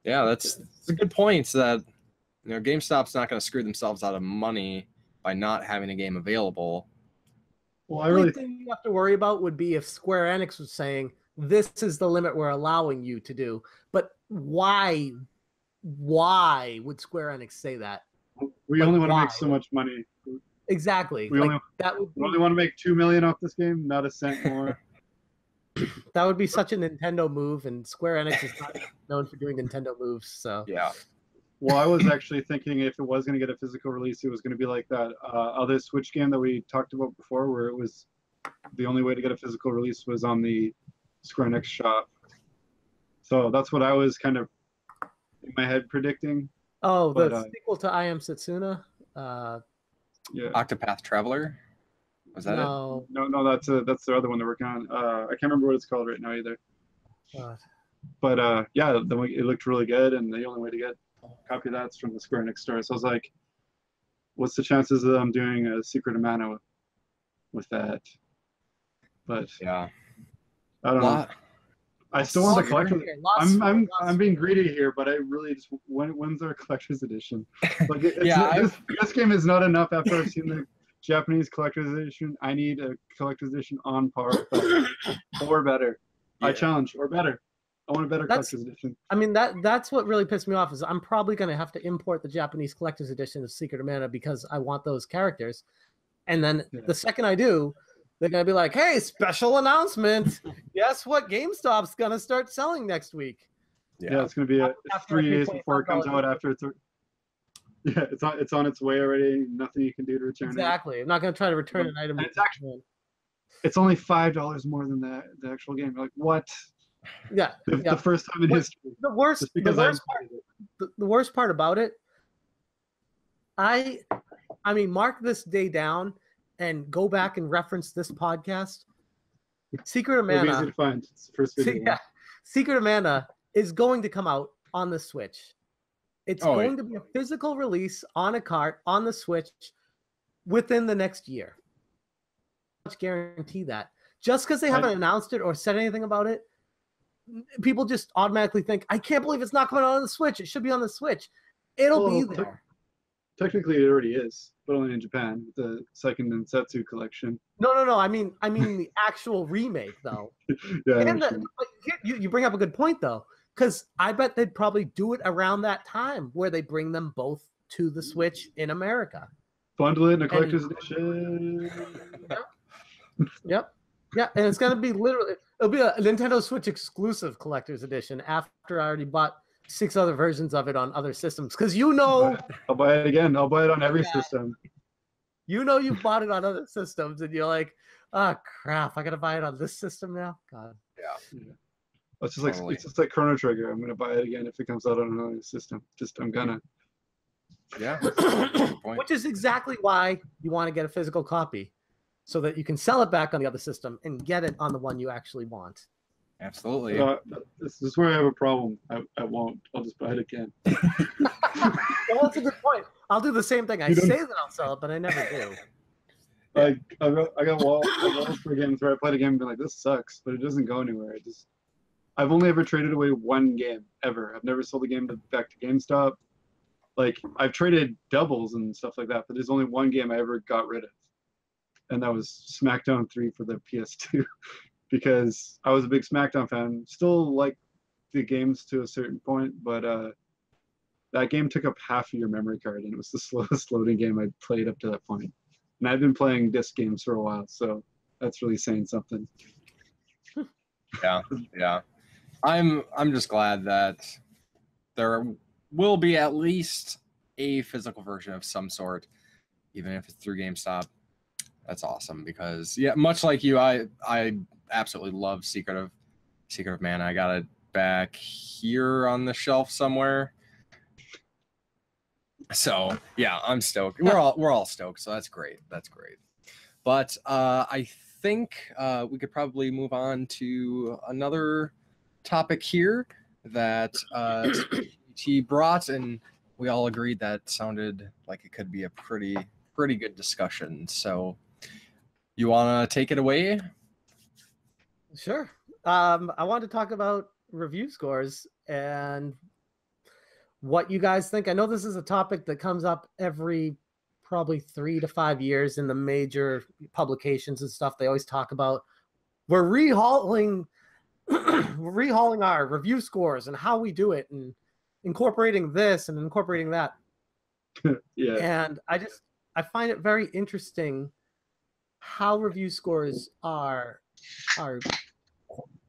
yeah, that's a good point. That GameStop's not going to screw themselves out of money by not having a game available. Well, The only thing you have to worry about would be if Square Enix was saying, this is the limit we're allowing you to do. But why would Square Enix say that? We only want to make so much money. Exactly. We only want to make $2 million off this game, not a cent more. That would be such a Nintendo move, and Square Enix is not known for doing Nintendo moves. So yeah. Well, I was actually thinking if it was going to get a physical release, it was going to be like that other Switch game that we talked about before, where it was the only way to get a physical release was on the Square Enix shop. So that's what I was kind of in my head predicting. Oh, the sequel to I Am Setsuna? Yeah. Octopath Traveler? Was that it? No, that's the other one they're working on. I can't remember what it's called right now either. God. But yeah, it looked really good, and the only way to get a copy of that's from the Square Enix store. So I was like, what's the chances of them doing a Secret of Mana with that? But yeah, I don't know. I still want the collector's. I'm being greedy here, but I really just when's our collector's edition? Like, this game is not enough after I've seen the Japanese collector's edition. I need a collector's edition on par with that, or better. Yeah. I challenge, or better. I want a better collector's edition. I mean, that's what really pissed me off is I'm probably going to have to import the Japanese collector's edition of Secret of Mana because I want those characters. And then the second I do, they're going to be like, hey, special announcement. Guess what GameStop's going to start selling next week? Yeah, it's going to be it's 3 days before it comes out after it's... Yeah, it's on its way already. Nothing you can do to return it. Exactly. I'm not going to try to return an item. It's only $5 more than the actual game. You're like, what? Yeah, the first time in history. The worst part about it, I mean, mark this day down and go back and reference this podcast. Secret of Mana. Easy to find. It's the first video. Secret of Mana is going to come out on the Switch. It's going to be a physical release on a cart on the Switch within the next year. I guarantee that. Just because they haven't announced it or said anything about it, people just automatically think, I can't believe it's not coming out on the Switch. It should be on the Switch. It'll be there. Technically, it already is, but only in Japan with the second Densetsu collection. No. I mean the actual remake, though. Yeah. And you bring up a good point, though, because I bet they'd probably do it around that time where they bring them both to the Switch in America. Bundle it in a collector's edition. Yep. Yeah, and it's gonna be it'll be a Nintendo Switch exclusive collector's edition after I already bought 6 other versions of it on other systems. Because I'll buy it again. I'll buy it on every system. You've bought it on other systems, and you're like, oh crap, I gotta buy it on this system now. God. Yeah. It's just like Chrono Trigger. I'm gonna buy it again if it comes out on another system. I'm gonna. Yeah. Which is exactly why you want to get a physical copy, so that you can sell it back on the other system and get it on the one you actually want. Absolutely. This is where I have a problem. I won't. I'll just buy it again. Well, that's a good point. I'll do the same thing. I say that I'll sell it, but I never do. I got walls for games where I played a game and been like, this sucks, but it doesn't go anywhere. I've only ever traded away one game ever. I've never sold a game back to GameStop. Like, I've traded doubles and stuff like that, but there's only one game I ever got rid of. And that was SmackDown 3 for the PS2 because I was a big SmackDown fan. Still like the games to a certain point, but that game took up half of your memory card, and it was the slowest loading game I played up to that point. And I've been playing disc games for a while, so that's really saying something. Yeah. I'm just glad that there will be at least a physical version of some sort, even if it's through GameStop. That's awesome because much like you, I absolutely love Secret of Mana. I got it back here on the shelf somewhere. So yeah, I'm stoked. We're all stoked. So that's great. But I think we could probably move on to another topic here that he brought, and we all agreed that sounded like it could be a pretty good discussion. So you want to take it away? Sure. I want to talk about review scores and what you guys think. I know this is a topic that comes up every probably 3 to 5 years in the major publications and stuff. They always talk about we're rehauling our review scores and how we do it and incorporating this and incorporating that. Yeah. And I find it very interesting how review scores are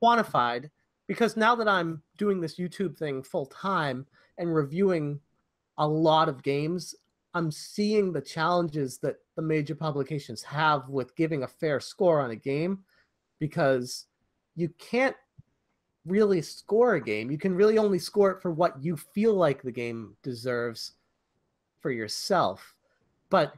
quantified, because now that I'm doing this YouTube thing full time and reviewing a lot of games, I'm seeing the challenges that the major publications have with giving a fair score on a game, because you can't really score a game. You can really only score it for what you feel like the game deserves for yourself. But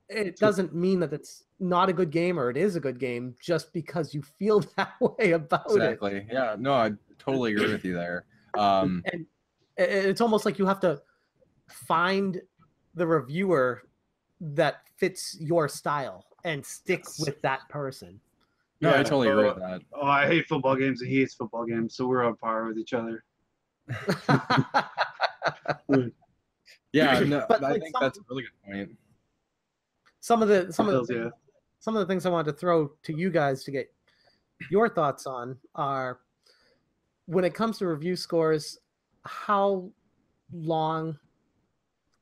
it doesn't mean that it's not a good game or it is a good game just because you feel that way about it. Exactly. Yeah. No, I totally agree with you there. And it's almost like you have to find the reviewer that fits your style and stick with that person. No, I totally agree with that. Oh, I hate football games and he hates football games, so we're on par with each other. Yeah, no, But, I like, think that's a really good point. Some of the things I wanted to throw to you guys to get your thoughts on are, when it comes to review scores, how long,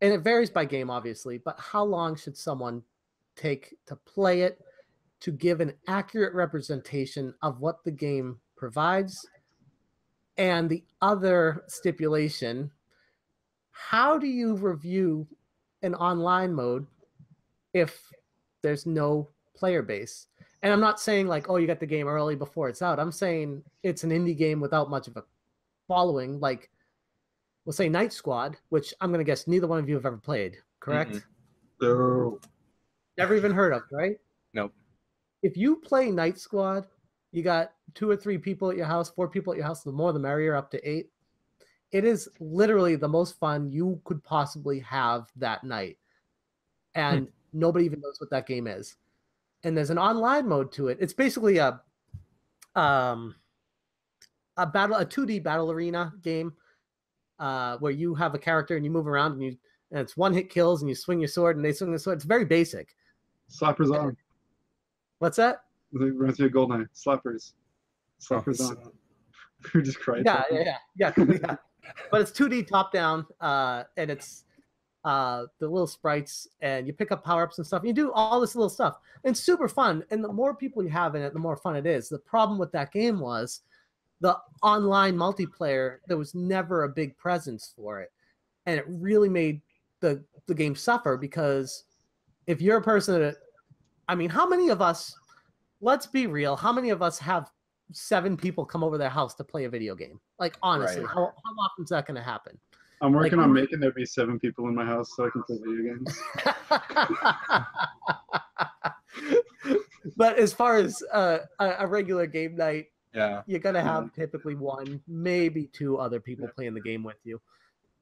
and it varies by game obviously, but how long should someone take to play it to give an accurate representation of what the game provides? And the other stipulation, how do you review an online mode if there's no player base? And I'm not saying like, oh, you got the game early before it's out. I'm saying it's an indie game without much of a following, like we'll say Night Squad, which I'm going to guess neither one of you have ever played, correct? Mm-hmm. No. Never even heard of, right? Nope. If you play Night Squad, you got 2 or 3 people at your house, 4 people at your house, the more the merrier, up to 8. It is literally the most fun you could possibly have that night. And nobody even knows what that game is. And there's an online mode to it. It's basically a 2D battle arena game where you have a character and you move around and it's one-hit kills and you swing your sword and they swing the sword. It's very basic. Slappers on. What's that? Run through Goldeneye. Slappers on. We just cried. Yeah. But it's 2D top down, and it's the little sprites, and you pick up power-ups and stuff. And you do all this little stuff. And it's super fun. And the more people you have in it, the more fun it is. The problem with that game was the online multiplayer, there was never a big presence for it. And it really made the game suffer, because if you're a person that, I mean, how many of us, let's be real, how many of us have 7 people come over their house to play a video game? Like, honestly, Right. how often is that going to happen? I'm working on making there be 7 people in my house so I can play video games. But as far as a regular game night, Yeah. you're going to have typically 1, maybe 2 other people playing the game with you.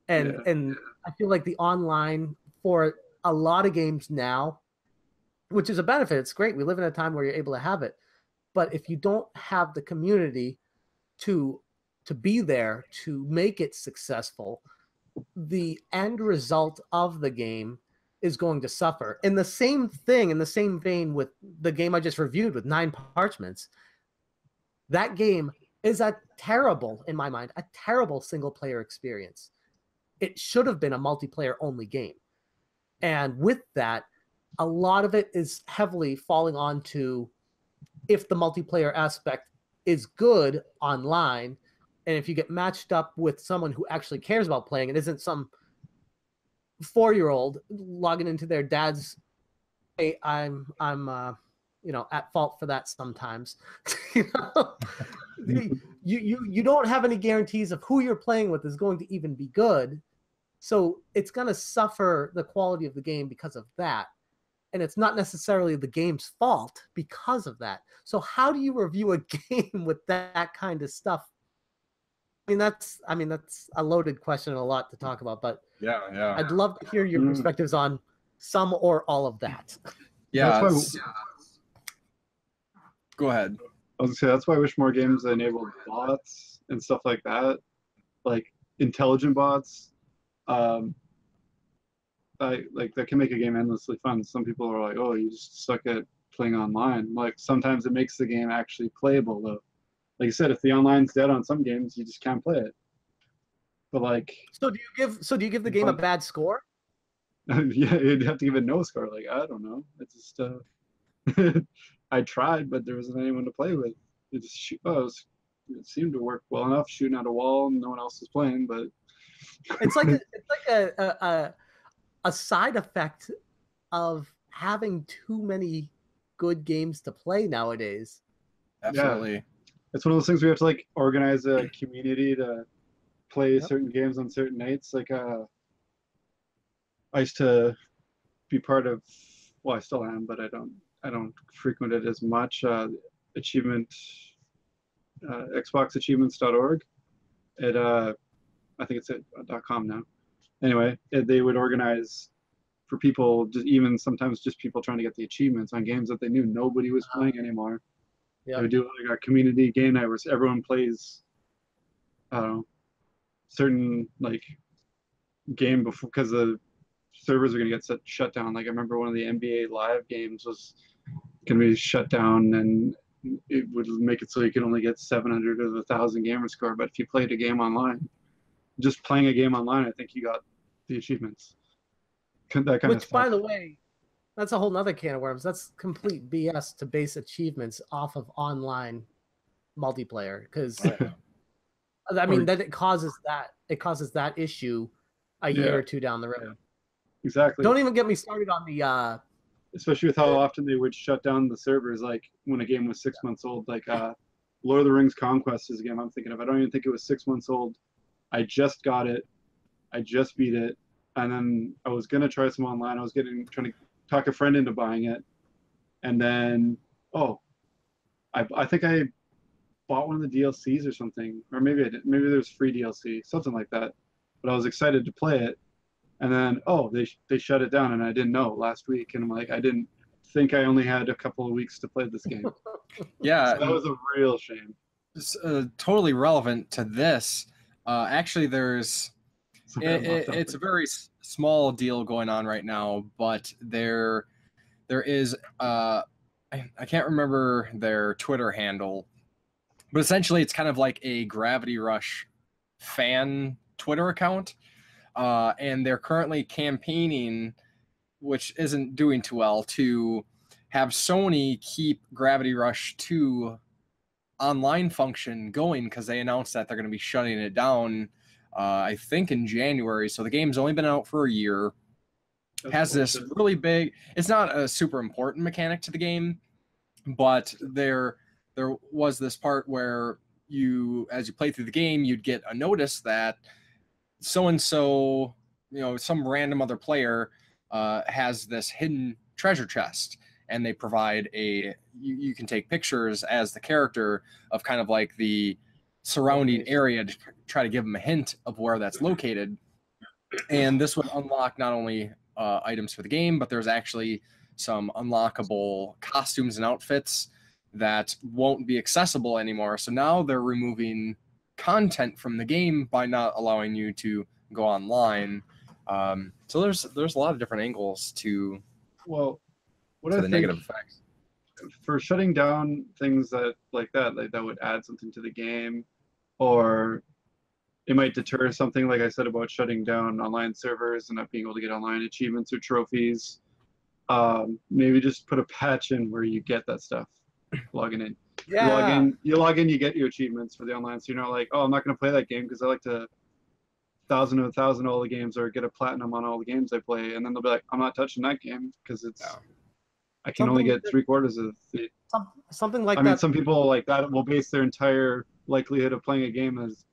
And I feel like the online, for a lot of games now, which is a benefit, it's great. We live in a time where you're able to have it. But if you don't have the community to be there to make it successful, the end result of the game is going to suffer. And the same thing, in the same vein with the game I just reviewed with 9 Parchments, that game is in my mind, a terrible single-player experience. It should have been a multiplayer-only game. And with that, a lot of it is heavily falling onto, if the multiplayer aspect is good online, and if you get matched up with someone who actually cares about playing, it isn't some 4-year-old logging into their dad's, hey, I'm at fault for that sometimes. You don't have any guarantees of who you're playing with is going to even be good. So it's going to suffer the quality of the game because of that. And it's not necessarily the game's fault because of that. So how do you review a game with that kind of stuff? I mean, that's a loaded question and a lot to talk about, but Yeah. I'd love to hear your perspectives on some or all of that. Yeah. Go ahead. I was gonna say, that's why I wish more games enabled bots and stuff like that, like intelligent bots, That can make a game endlessly fun. Some people are like, oh, you just suck at playing online. Like sometimes it makes the game actually playable though. Like you said, if the online's dead on some games, you just can't play it. But like, so do you give the game a bad score? Yeah, you'd have to give it no score. Like I don't know. It's just I tried, but there wasn't anyone to play with. It just it seemed to work well enough, shooting at a wall, and no one else was playing. But it's like a side effect of having too many good games to play nowadays. Absolutely. Yeah. It's one of those things we have to like organize a community to play certain games on certain nights. Like I used to be part of, well, I still am, but I don't frequent it as much. Achievement, xboxachievements.org. I think it's at .com now. Anyway, they would organize for people, just even sometimes just people trying to get the achievements on games that they knew nobody was playing anymore. They would do like a community game night where everyone plays, I don't know, certain like game before, because the servers are going to get shut down. Like I remember one of the NBA Live games was going to be shut down, and it would make it so you could only get 700 or 1,000 gamer score. But if you played a game online, just playing a game online, I think you got the achievements. That kind of stuff. By the way, that's a whole nother can of worms. That's complete BS to base achievements off of online multiplayer, because I mean that it causes that issue a year or two down the road. Yeah. Exactly. Don't even get me started on the especially with how often they would shut down the servers, like when a game was 6 months old. Like Lord of the Rings Conquest is a game I'm thinking of. I don't even think it was 6 months old. I just got it. I just beat it. And then I was gonna try some online. I was trying to talk a friend into buying it. And then I think I bought one of the DLCs or something. Or maybe I didn't. Maybe there's free DLC, something like that. But I was excited to play it. And then, they shut it down, and I didn't know last week. And I'm like, I didn't think I only had a couple of weeks to play this game. Yeah. So that was a real shame. It's totally relevant to this. Actually, it's a very small deal going on right now, but there is, I can't remember their Twitter handle, but essentially it's kind of like a Gravity Rush fan Twitter account. And they're currently campaigning, which isn't doing too well, to have Sony keep Gravity Rush 2 online function going, because they announced that they're going to be shutting it down, I think in January. So the game's only been out for a year. Has this really big, it's not a super important mechanic to the game, but there was this part where as you play through the game, you'd get a notice that so-and-so, some random other player has this hidden treasure chest, and they provide you can take pictures as the character of kind of like the surrounding area to try to give them a hint of where that's located. And this would unlock not only items for the game, but there's actually some unlockable costumes and outfits that won't be accessible anymore. So now they're removing content from the game by not allowing you to go online. So there's a lot of different angles to the negative effects. For shutting down things that would add something to the game, or it might deter something, like I said about shutting down online servers and not being able to get online achievements or trophies. Maybe just put a patch in where you get that stuff. Logging in. Yeah. You log in, you get your achievements for the online, so you're not like, I'm not going to play that game because I like to 1,000 all the games, or get a platinum on all the games I play, and then they'll be like, I'm not touching that game because I can only get 3/4 of the something like that. I mean, some people like that will base their entire likelihood of playing a game as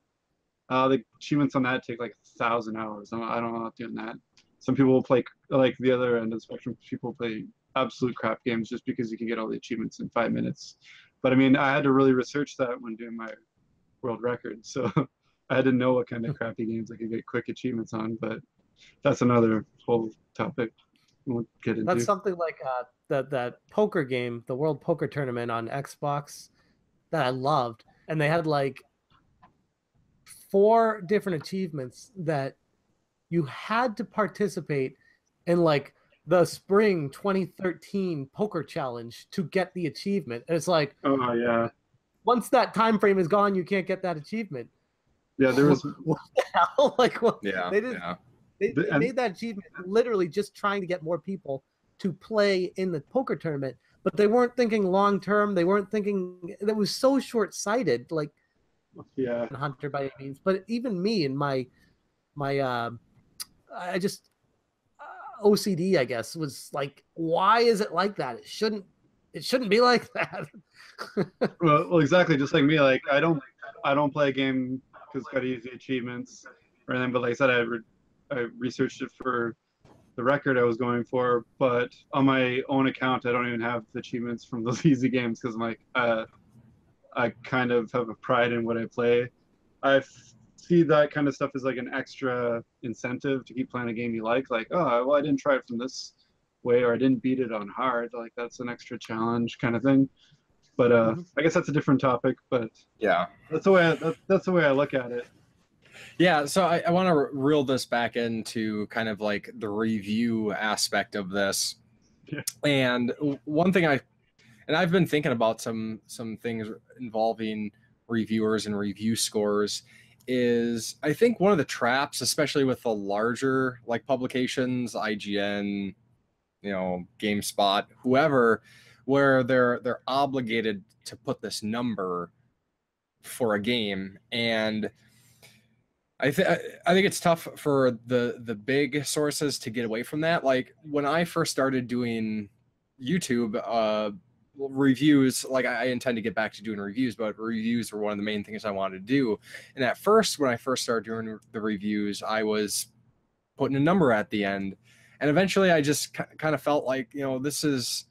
the achievements on that take like 1,000 hours. I'm not doing that. Some people will play like the other end of the spectrum. People play absolute crap games just because you can get all the achievements in 5 minutes. But I mean, I had to really research that when doing my world record, so I had to know what kind of crappy games I could get quick achievements on. But that's another whole topic we won't get into. That's something like that poker game, the World Poker Tournament on Xbox, that I loved, and they had like 4 different achievements that you had to participate in like the spring 2013 poker challenge to get the achievement. And it's like, oh yeah, once that time frame is gone, you can't get that achievement. yeah. There was What the hell? Like, what? Yeah, They did. yeah. They made that achievement literally just trying to get more people to play in the poker tournament, but they weren't thinking long term. They weren't thinking. That was so short sighted. Like, yeah. Hunter by any means, but even me and my I just OCD, I guess, was like, why is it like that? It shouldn't be like that. Well, exactly. Just like me, like I don't play a game because it's got easy achievements or anything. But like I said, I researched it for the record I was going for. But on my own account, I don't even have the achievements from those easy games because I'm like, I kind of have a pride in what I play. I see that kind of stuff as like an extra incentive to keep playing a game you like. Like, oh, well, I didn't try it from this way, or I didn't beat it on hard. Like that's an extra challenge kind of thing. But I guess that's a different topic. But yeah, that's the way I look at it. Yeah, so I want to reel this back into kind of like the review aspect of this. Yeah. And one thing I've been thinking about some things involving reviewers and review scores is I think one of the traps, especially with the larger like publications, IGN, GameSpot, whoever, where they're obligated to put this number for a game. And I think it's tough for the big sources to get away from that. Like when I first started doing YouTube reviews, like I intend to get back to doing reviews, but reviews were one of the main things I wanted to do. And at first, when I first started doing the reviews, I was putting a number at the end, and eventually I just kind of felt like, this is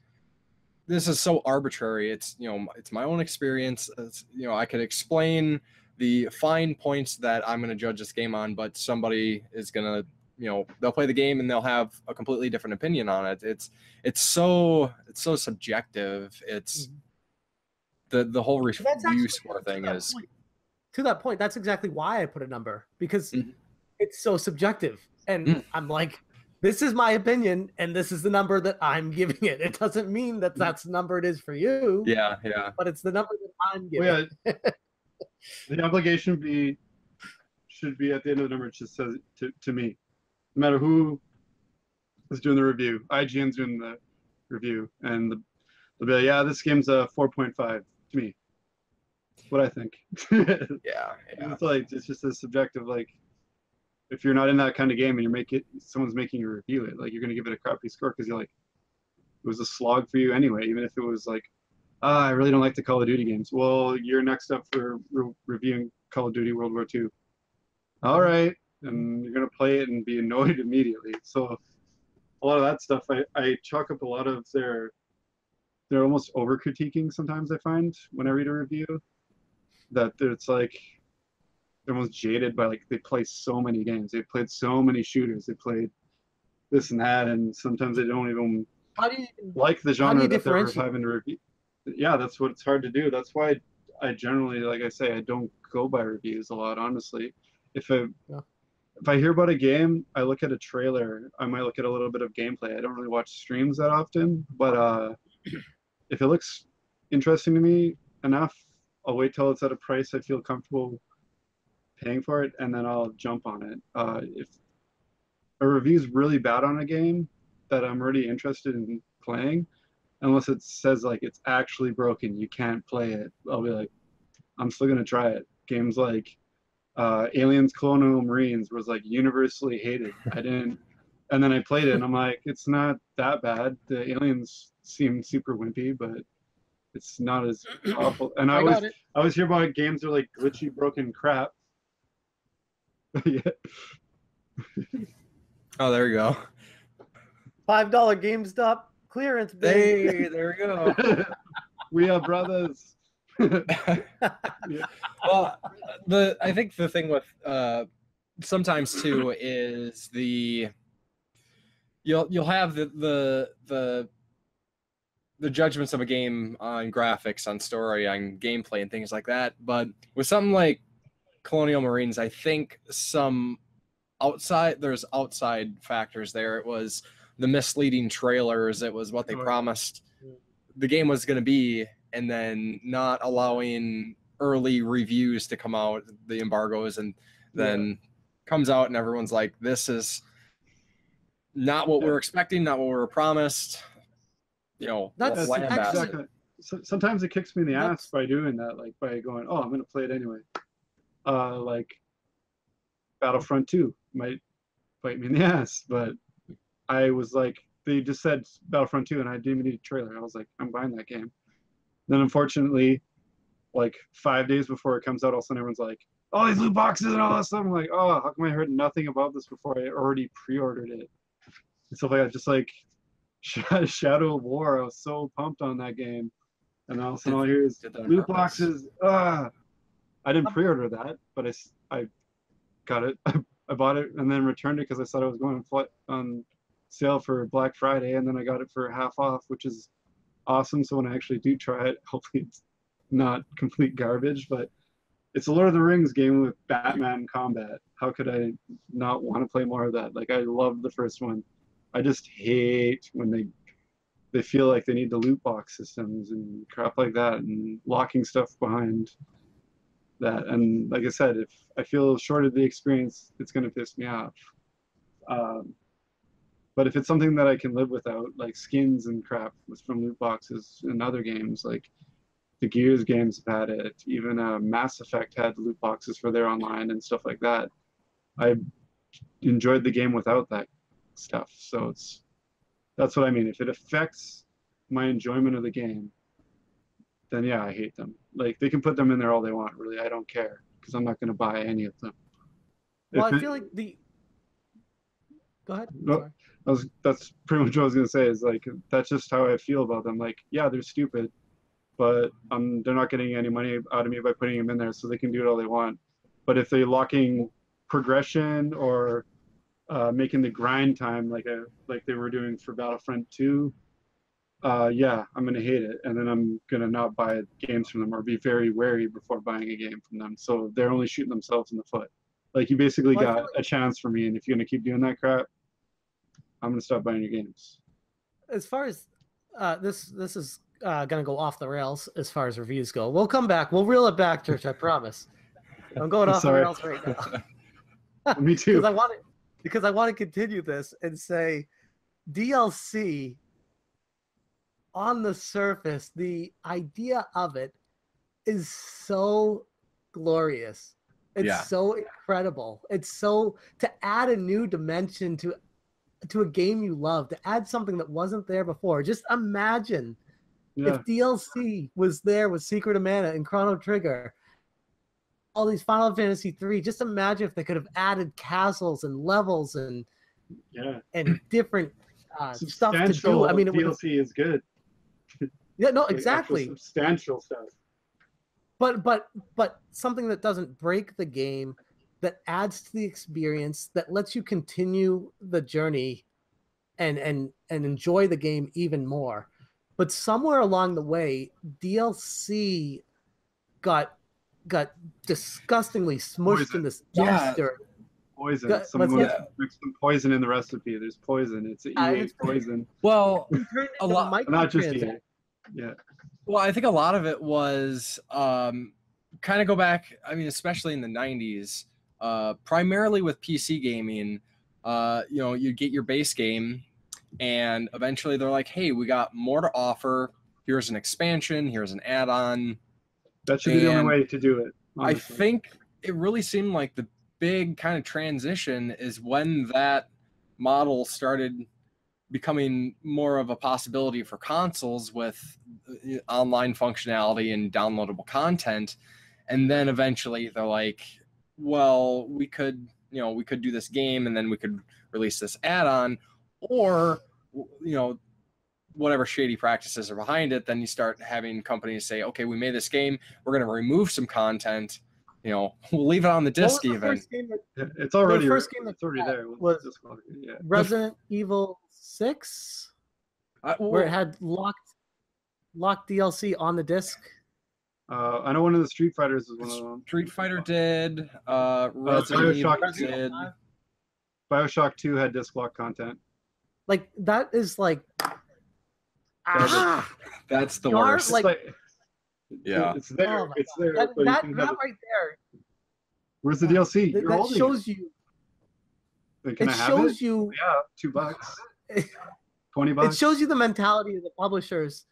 so arbitrary. It's it's my own experience. It's, I could explain the fine points that I'm going to judge this game on, but somebody is going to, they'll play the game and they'll have a completely different opinion on it. It's so subjective. It's the whole review score thing is to that point. That's exactly why I put a number, because it's so subjective. And I'm like, this is my opinion and this is the number that I'm giving it. It doesn't mean that that's the number it is for you. Yeah. But it's the number that I'm giving. Well, yeah. The obligation should be at the end of the number. It just says to me, no matter who is doing the review. IGN's doing the review, and they'll be like, "Yeah, this game's a 4.5 to me." What I think. Yeah. It's like it's just a subjective. Like, if you're not in that kind of game and someone's making you review it, like you're gonna give it a crappy score because you're like, it was a slog for you anyway. Even if it was like, I really don't like the Call of Duty games. Well, you're next up for reviewing Call of Duty World War II. All right. And you're going to play it and be annoyed immediately. So a lot of that stuff, I chalk up a lot of they're almost over-critiquing sometimes, I find, when I read a review. That it's like they're almost jaded by, like, they play so many games. They've played so many shooters. They played this and that, and sometimes they don't even like the genre that they're having to review. Yeah, that's what it's hard to do. That's why I generally, like I say, I don't go by reviews a lot, honestly. If I hear about a game, I look at a trailer. I might look at a little bit of gameplay. I don't really watch streams that often, but if it looks interesting to me enough, I'll wait till it's at a price I feel comfortable paying for it, and then I'll jump on it. If a review's really bad on a game that I'm really interested in playing, unless it says like it's actually broken, you can't play it, I'll be like, I'm still gonna try it. Games like Aliens Colonial Marines was like universally hated. And then I played it and I'm like, it's not that bad. The aliens seem super wimpy, but it's not as awful. And I always hear about games that are like glitchy, broken crap. Yeah. Oh, there you go. $5 GameStop clearance. Hey, there we go. We are brothers. Yeah. Well, I think the thing with sometimes too is you'll have the judgments of a game on graphics, on story, on gameplay, and things like that. But with something like Colonial Marines, I think some there's outside factors there. It was the misleading trailers. It was what they promised the game was going to be, and then not allowing early reviews to come out, the embargoes, and then comes out and everyone's like, this is not what we're expecting, not what we were promised. That's exactly. Sometimes it kicks me in the ass by doing that, like by going, oh, I'm going to play it anyway. Like Battlefront 2 might bite me in the ass, but I was like, they just said Battlefront 2 and I didn't even need a trailer. I was like, I'm buying that game. Then unfortunately, like 5 days before it comes out, all of a sudden everyone's like, oh, these loot boxes and all that stuff. I'm like, oh, how come I heard nothing about this before I already pre-ordered it? And stuff like that. Just like Shadow of War, I was so pumped on that game. And all of a sudden all I hear is loot boxes. I didn't pre-order that, but I got it. I bought it and then returned it because I thought I was going on sale for Black Friday, and then I got it for half off, which is awesome. So when I actually do try it, hopefully it's not complete garbage, but it's a Lord of the Rings game with Batman combat. How could I not want to play more of that? Like, I loved the first one. I just hate when they feel like they need the loot box systems and crap like that and locking stuff behind that. And like I said, if I feel short of the experience, it's going to piss me off. But if it's something that I can live without, like skins and crap from loot boxes and other games, like the Gears games have had it, even Mass Effect had loot boxes for their online and stuff like that. I enjoyed the game without that stuff. So that's what I mean. If it affects my enjoyment of the game, then yeah, I hate them. Like, they can put them in there all they want, really. I don't care, because I'm not going to buy any of them. Well, I feel like Go ahead. No, that's pretty much what I was going to say, is like, that's just how I feel about them. Like, yeah, they're stupid, but they're not getting any money out of me by putting them in there, so they can do it all they want. But if they're locking progression or making the grind time like they were doing for Battlefront 2, yeah, I'm going to hate it. And then I'm going to not buy games from them or be very wary before buying a game from them. So they're only shooting themselves in the foot. Like, you basically got a chance for me, and if you're going to keep doing that crap, I'm going to stop buying your games. As far as this is going to go off the rails as far as reviews go. We'll come back. We'll reel it back, Church, I promise. I'm going off the rails right now. Me too. Because I want to continue this and say DLC, on the surface, the idea of it is so glorious. It's so incredible. It's so, to add a new dimension to a game you love, to add something that wasn't there before. Just imagine if DLC was there with Secret of Mana and Chrono Trigger, all these Final Fantasy 3. Just imagine if they could have added castles and levels and different stuff to do. I mean, DLC is good. Yeah, no, exactly. Substantial stuff. But something that doesn't break the game, that adds to the experience, that lets you continue the journey and enjoy the game even more. But somewhere along the way, DLC got disgustingly smushed in this dumpster. Poison. Someone mixed some poison in the recipe. There's poison. It's EA poison. Well, a lot, not just EA. Yeah. Well, I think a lot of it was kind of go back. I mean, especially in the 90s, primarily with PC gaming. You get your base game, and eventually they're like, "Hey, we got more to offer. Here's an expansion. Here's an add-on." That should be the only way to do it. Honestly. I think it really seemed like the big kind of transition is when that model started becoming more of a possibility for consoles with online functionality and downloadable content. And then eventually they're like, well, we could do this game and then we could release this add-on, or, whatever shady practices are behind it. Then you start having companies say, okay, we made this game, we're going to remove some content. We'll leave it on the disc even. It's already, the first game that's already there. Was Resident Evil 6, where it had locked DLC on the disc. I know one of the Street Fighters is one of them. Street Fighter did. Resident Evil did. BioShock 2 had disc lock content. Like that is like That's the Gar, worst. like- Yeah. It's there. Oh my It's God. there. That, but you that, can that have it. right there, Where's the DLC? You're that holding shows you. it. Can It I have shows it? you. Yeah, $2, $20. It shows you the mentality of the publishers,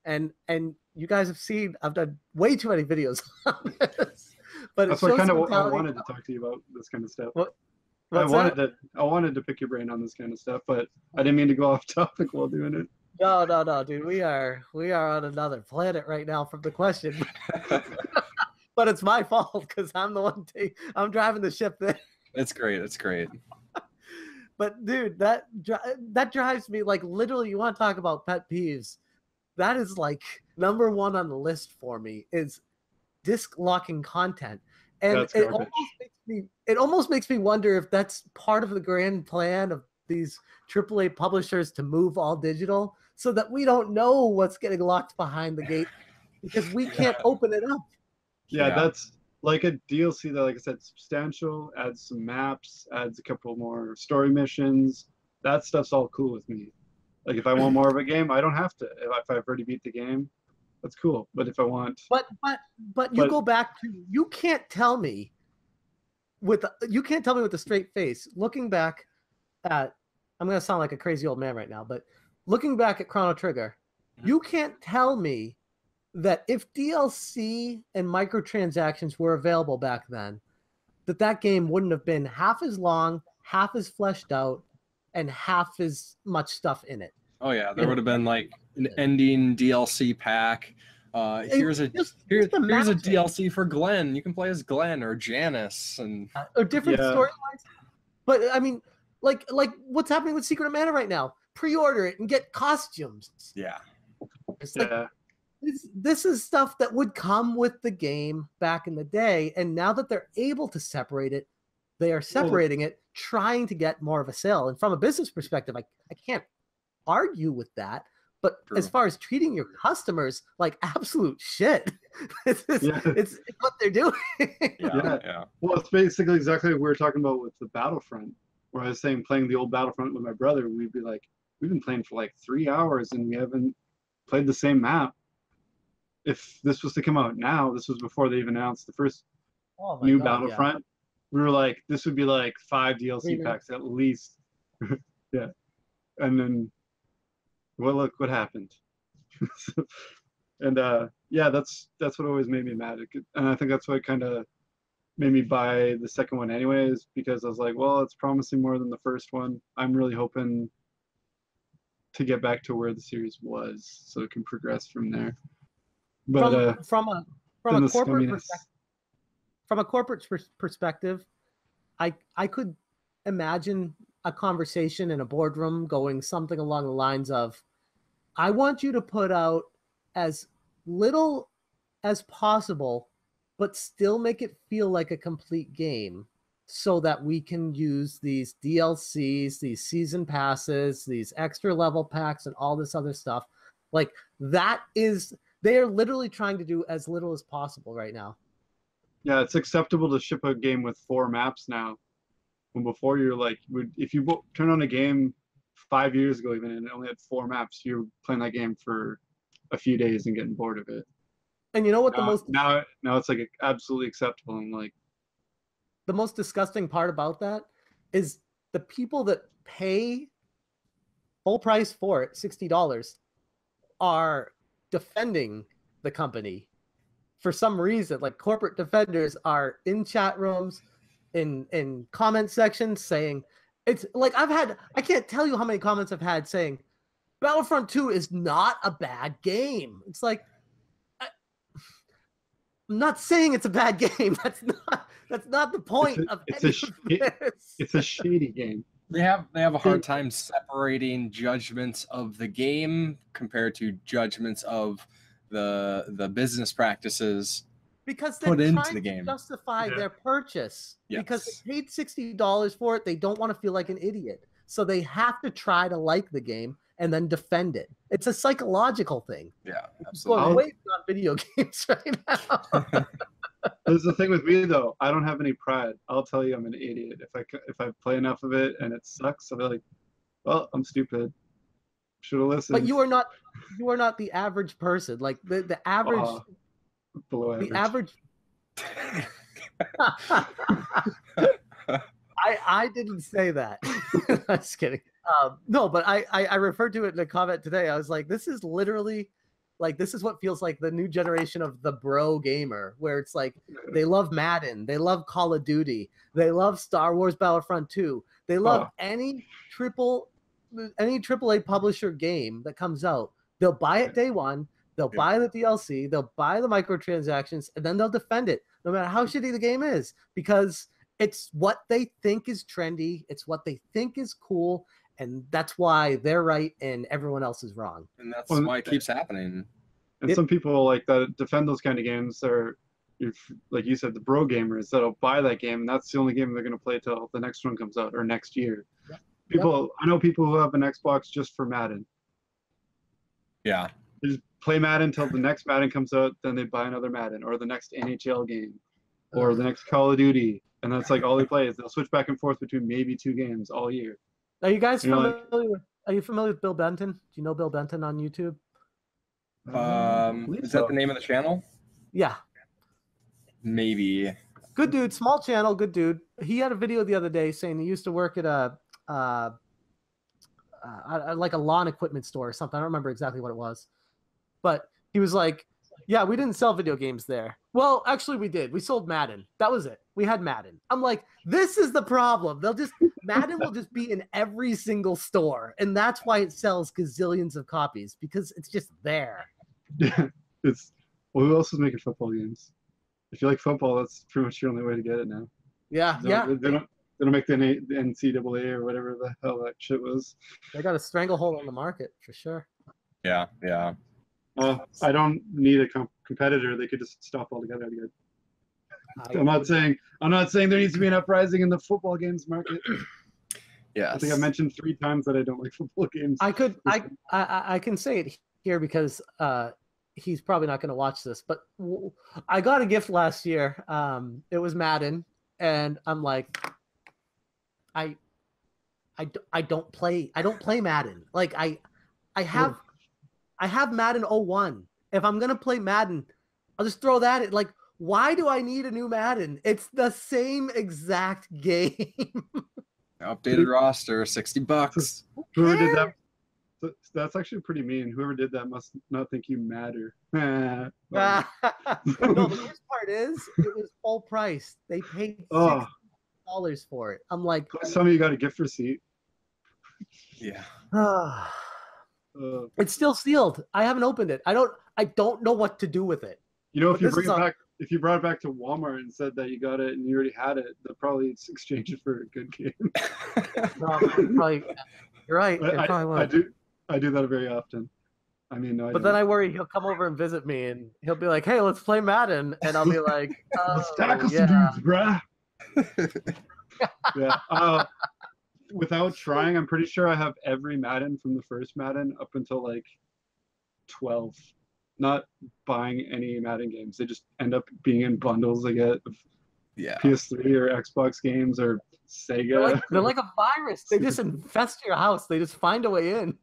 and you guys have seen. I've done way too many videos on this, but That's it what shows kind the of I mentality. wanted to talk to you about this kind of stuff. What- I What's that? wanted to pick your brain on this kind of stuff, but I didn't mean to go off topic while doing it. No, dude. We are on another planet right now from the question. But it's my fault because I'm the one. I'm driving the ship there. It's great. It's great. But dude, that drives me like literally. You want to talk about pet peeves? That is like number one on the list for me is disc locking content, and That's it garbage. almost makes me wonder if that's part of the grand plan of these AAA publishers to move all digital, so that we don't know what's getting locked behind the gate because we can't open it up. Yeah, Yeah. that's like a DLC that, like I said, substantial, adds some maps, adds a couple more story missions. That stuff's all cool with me. Like if I want more of a game, I don't have to. If I've already beat the game, that's cool. But if I want, But you But- go back to you can't tell me with a straight face looking back at I'm gonna sound like a crazy old man right now, but looking back at Chrono Trigger, you can't tell me that if DLC and microtransactions were available back then, that game wouldn't have been half as long, half as fleshed out, and half as much stuff in it. Oh yeah, there would have been like an ending DLC pack. Here's a Just here's a imagine. DLC for Glenn. You can play as Glenn or Janice, and Or different Yeah. storylines. But I mean, like what's happening with Secret of Mana right now? Pre-order it and get costumes. yeah, It's like, yeah, this is stuff that would come with the game back in the day, and now that they're able to separate it, they are separating it, trying to get more of a sale. And from a business perspective, I can't argue with that. But True. as far as treating your customers like absolute shit, it's Yeah. what they're doing. yeah. Well, it's basically exactly what we were talking about with the Battlefront, where I was saying playing the old Battlefront with my brother, we'd be like, we've been playing for like 3 hours and we haven't played the same map. If this was to come out now, this was before they even announced the first Oh my new God, yeah. Battlefront. We were like, this would be like 5 DLC Three packs at least. Yeah. And then, well, look what happened. And yeah, that's what always made me mad. And I think that's what kind of made me buy the second one anyways, because I was like, well, it's promising more than the first one. I'm really hoping to get back to where the series was so it can progress from there. But from a then the corporate scumminess. perspective, from a corporate perspective, I could imagine a conversation in a boardroom going something along the lines of, I want you to put out as little as possible, but still make it feel like a complete game so that we can use these DLCs, these season passes, these extra level packs, and all this other stuff. Like that is, they are literally trying to do as little as possible right now. Yeah, it's acceptable to ship a game with 4 maps now. When before you're like, if you turn on a game 5 years ago even and it only had 4 maps, you're playing that game for a few days and getting bored of it. And you know what Now it's like absolutely acceptable. And like, the most disgusting part about that is the people that pay full price for it, $60, are defending the company for some reason. Like corporate defenders are in chat rooms, in comment sections saying, it's like I can't tell you how many comments I've had saying Battlefront 2 is not a bad game. It's like, I'm not saying it's a bad game. That's not the point of any of this. it's a shady game. They have a hard time separating judgments of the game compared to judgments of the business practices Because put they're into trying the to game. justify Yeah. their purchase. Because Yes. they paid $60 for it. They don't want to feel like an idiot. So they have to try to like the game and then defend it. It's a psychological thing. Yeah, It's absolutely. going way beyond video games right now. There's the thing with me though. I don't have any pride. I'll tell you, I'm an idiot. If I play enough of it and it sucks, I'll be like, well, I'm stupid. Should have listened. But you are not the average person. Like the average, below average. the average. I didn't say that. I'm just kidding. No, but I referred to it in a comment today. I was like, this is literally, like, this is what feels like the new generation of the bro gamer, where it's like they love Madden, they love Call of Duty, they love Star Wars Battlefront 2, they love any AAA publisher game that comes out. They'll buy it day one, they'll buy the DLC, they'll buy the microtransactions, and then they'll defend it, no matter how shitty the game is, because it's what they think is trendy, it's what they think is cool, and that's why they're right and everyone else is wrong. And that's why it keeps happening. And some people like that defend those kind of games are, like you said, the bro gamers that'll buy that game, and that's the only game they're going to play till the next one comes out or next year. People, I know people who have an Xbox just for Madden. Yeah. They just play Madden till the next Madden comes out, then they buy another Madden or the next NHL game or the next Call of Duty, and that's like all they play is they'll switch back and forth between maybe 2 games all year. Are you guys familiar with Bill Benton? Do you know Bill Benton on YouTube? Is that the name of the channel? Yeah. Maybe. Good dude, small channel, good dude. He had a video the other day saying he used to work at like a lawn equipment store or something. I don't remember exactly what it was. But he was like, yeah, we didn't sell video games there. Well, actually we did. We sold Madden. That was it. We had Madden. I'm like, this is the problem. Madden will just be in every single store. And that's why it sells gazillions of copies, because it's just there. Yeah. Who else is making football games? If you like football, that's pretty much your only way to get it now. Yeah. They don't make the NCAA or whatever the hell that shit was. They got a stranglehold on the market for sure. Yeah. I don't need a competitor. They could just stop altogether. I'm not saying there needs to be an uprising in the football games market. Yes. I think I mentioned 3 times that I don't like football games. I can say it here because he's probably not going to watch this, but I got a gift last year. It was Madden, and I'm like, I don't play Madden. Like I have Madden 01. If I'm gonna play Madden, I'll just throw that in. Like, why do I need a new Madden? It's the same exact game. Updated roster, $60. Whoever did that, that's actually pretty mean. Whoever did that must not think you matter. No, the worst part is it was full price. They paid $60 for it. I'm like, some of you got a gift receipt. Yeah. It's still sealed. I haven't opened it. I don't know what to do with it. You know, if you brought it back to Walmart and said that you got it and you already had it, they'll probably exchange it for a good game. Probably, you're right. I do that very often. I mean, no. But then I worry he'll come over and visit me and he'll be like, "Hey, let's play Madden," and I'll be like, "Let's tackle some dudes, bruh." Yeah. Without trying, I'm pretty sure I have every Madden from the first Madden up until like 12. Not buying any Madden games. They just end up being in bundles I get of PS3 or Xbox games or Sega. They're like a virus. They just infest your house. They just find a way in.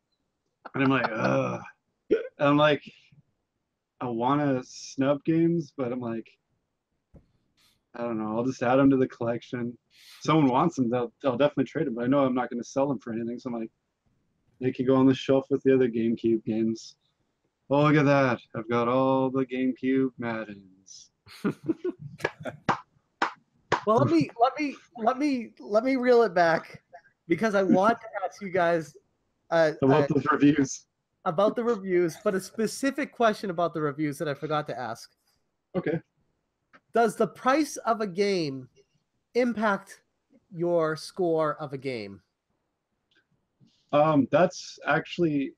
And I'm like, ugh. And I'm like, I want to snub games, but I'm like, I don't know. I'll just add them to the collection. If someone wants them, they'll definitely trade them. But I know I'm not going to sell them for anything. So I'm like, they can go on the shelf with the other GameCube games. Oh, look at that! I've got all the GameCube Maddens. Well, let me reel it back because I want to ask you guys about those reviews. About the reviews, but a specific question about the reviews that I forgot to ask. Okay. Does the price of a game impact your score of a game? That's actually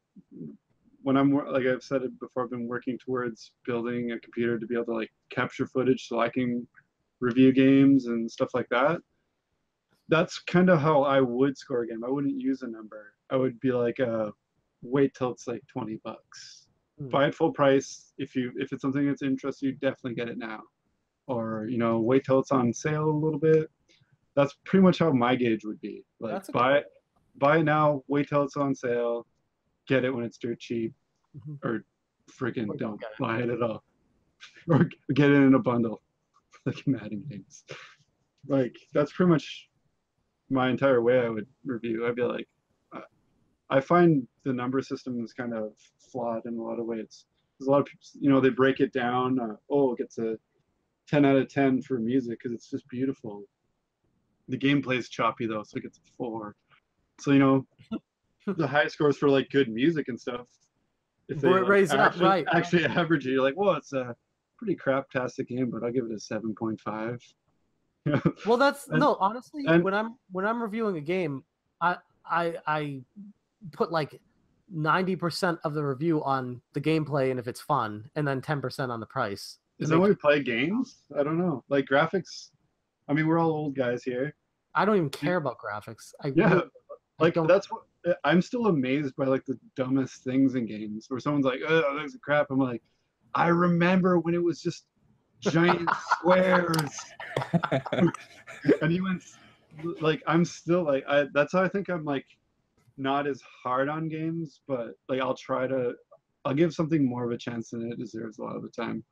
when I'm, like I've said it before, I've been working towards building a computer to be able to like capture footage so I can review games and stuff like that. That's kind of how I would score a game. I wouldn't use a number. I would be like, wait till it's like $20. Buy it full price. If it's something that's interesting, you definitely get it now. or wait till it's on sale a little bit. That's pretty much how my gauge would be. Like buy it now, wait till it's on sale, get it when it's dirt cheap, or freaking don't buy it at all, or get it in a bundle, like Madden games. Like that's pretty much my entire way I would review. I'd be like, I find the number system is kind of flawed in a lot of ways. There's a lot of people, they break it down. It gets a 10 out of 10 for music because it's just beautiful. The gameplay is choppy though, so it gets a 4. So the high scores for like good music and stuff. If they raise it up, right? Actually average it, you're like, well, it's a pretty crap-tastic game, but I'll give it a 7.5. Well, honestly, when I'm reviewing a game, I put like 90% of the review on the gameplay and if it's fun, and then 10% on the price. Is that why we play games? I don't know. Like graphics, I mean, we're all old guys here. I don't even care about graphics. That's what I'm still amazed by, like the dumbest things in games where someone's like, oh, that's crap. I'm like, I remember when it was just giant squares. And he went like, I'm still like, that's how I think I'm like not as hard on games, but like I'll give something more of a chance than it deserves a lot of the time.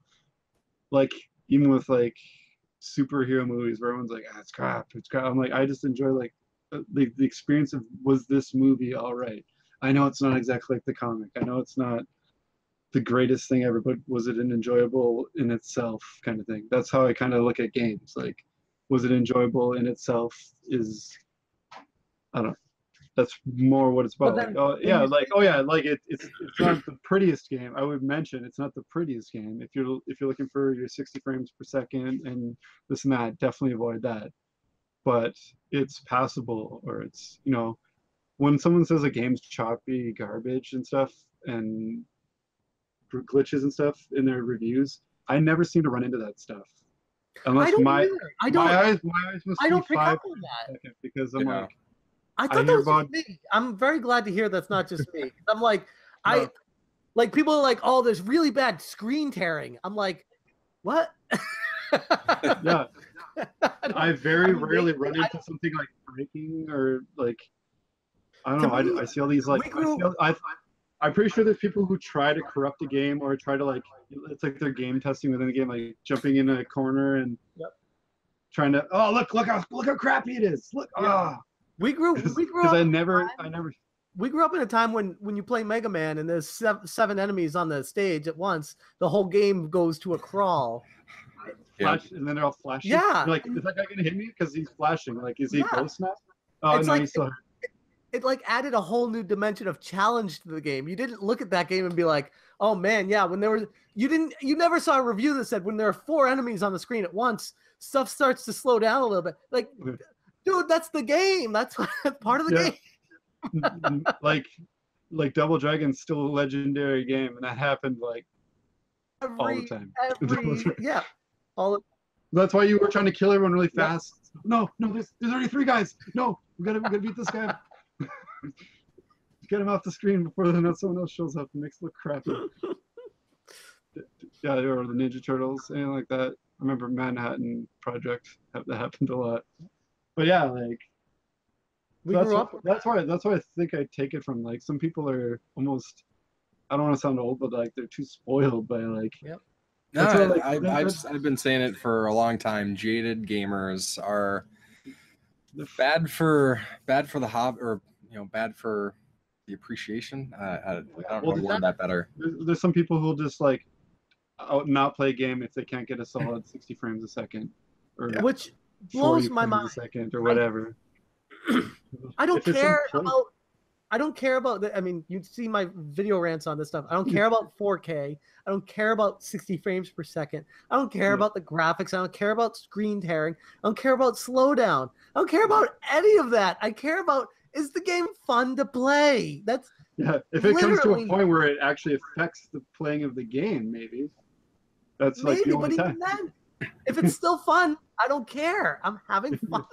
Like even with like superhero movies where everyone's like, it's crap. I'm like, I just enjoy like the experience of, was this movie all right? I know it's not exactly like the comic. I know it's not the greatest thing ever, but was it an enjoyable in itself kind of thing? That's how I kind of look at games. Like, was it enjoyable in itself? I don't know. That's more what it's about. It's not the prettiest game. I would mention it's not the prettiest game. If you're looking for your 60 frames per second and this and that, definitely avoid that. But it's passable, or it's when someone says a game's choppy, garbage and stuff, and glitches and stuff in their reviews, I never seem to run into that stuff. Unless my eyes must be pick up on that because I'm like, I thought that was just me. I'm very glad to hear that's not just me. I'm like, like people are like, oh, there's really bad screen tearing. I'm like, what? Yeah. I very rarely run into something like breaking or like, I don't know. I see all these like, I'm pretty sure there's people who try to corrupt a game or try to like, it's like they're game testing within the game, like jumping in a corner and trying to, look how crappy it is. Look, We grew up. We grew up in a time when you play Mega Man and there's 7 enemies on the stage at once, the whole game goes to a crawl. Flash, and then they're all flashing. Yeah. You're like, is that guy gonna hit me? Because he's flashing. Like, is he ghost now? Oh, it's no, he's still. It like added a whole new dimension of challenge to the game. You didn't look at that game and be like, oh man, yeah. When there was, you never saw a review that said when there are 4 enemies on the screen at once, stuff starts to slow down a little bit. Like, dude, that's the game. That's part of the game. like Double Dragon's still a legendary game, and that happened like all the time. That's why you were trying to kill everyone really fast. No, there's already 3 guys. No, we gotta beat this guy. Get him off the screen before someone else shows up and makes it look crappy. Yeah, or the Ninja Turtles, anything like that. I remember Manhattan Project, that happened a lot. But yeah, like that's why I think I take it from, like, some people are almost, I don't want to sound old, but like they're too spoiled by like. Yep. No, I've been saying it for a long time. Jaded gamers are bad for the hobby, or bad for the appreciation. I don't know word that better. There's some people who'll just like not play a game if they can't get a solid 60 frames a second, or which blows my mind. A second or whatever. I don't care about. I don't care about that. I mean, you see my video rants on this stuff. I don't care about 4K. I don't care about 60 frames per second. I don't care about the graphics. I don't care about screen tearing. I don't care about slowdown. I don't care about any of that. I care about, is the game fun to play? That's if it comes to a point where it actually affects the playing of the game, maybe. That's like the only time. Even then, if it's still fun, I don't care. I'm having fun.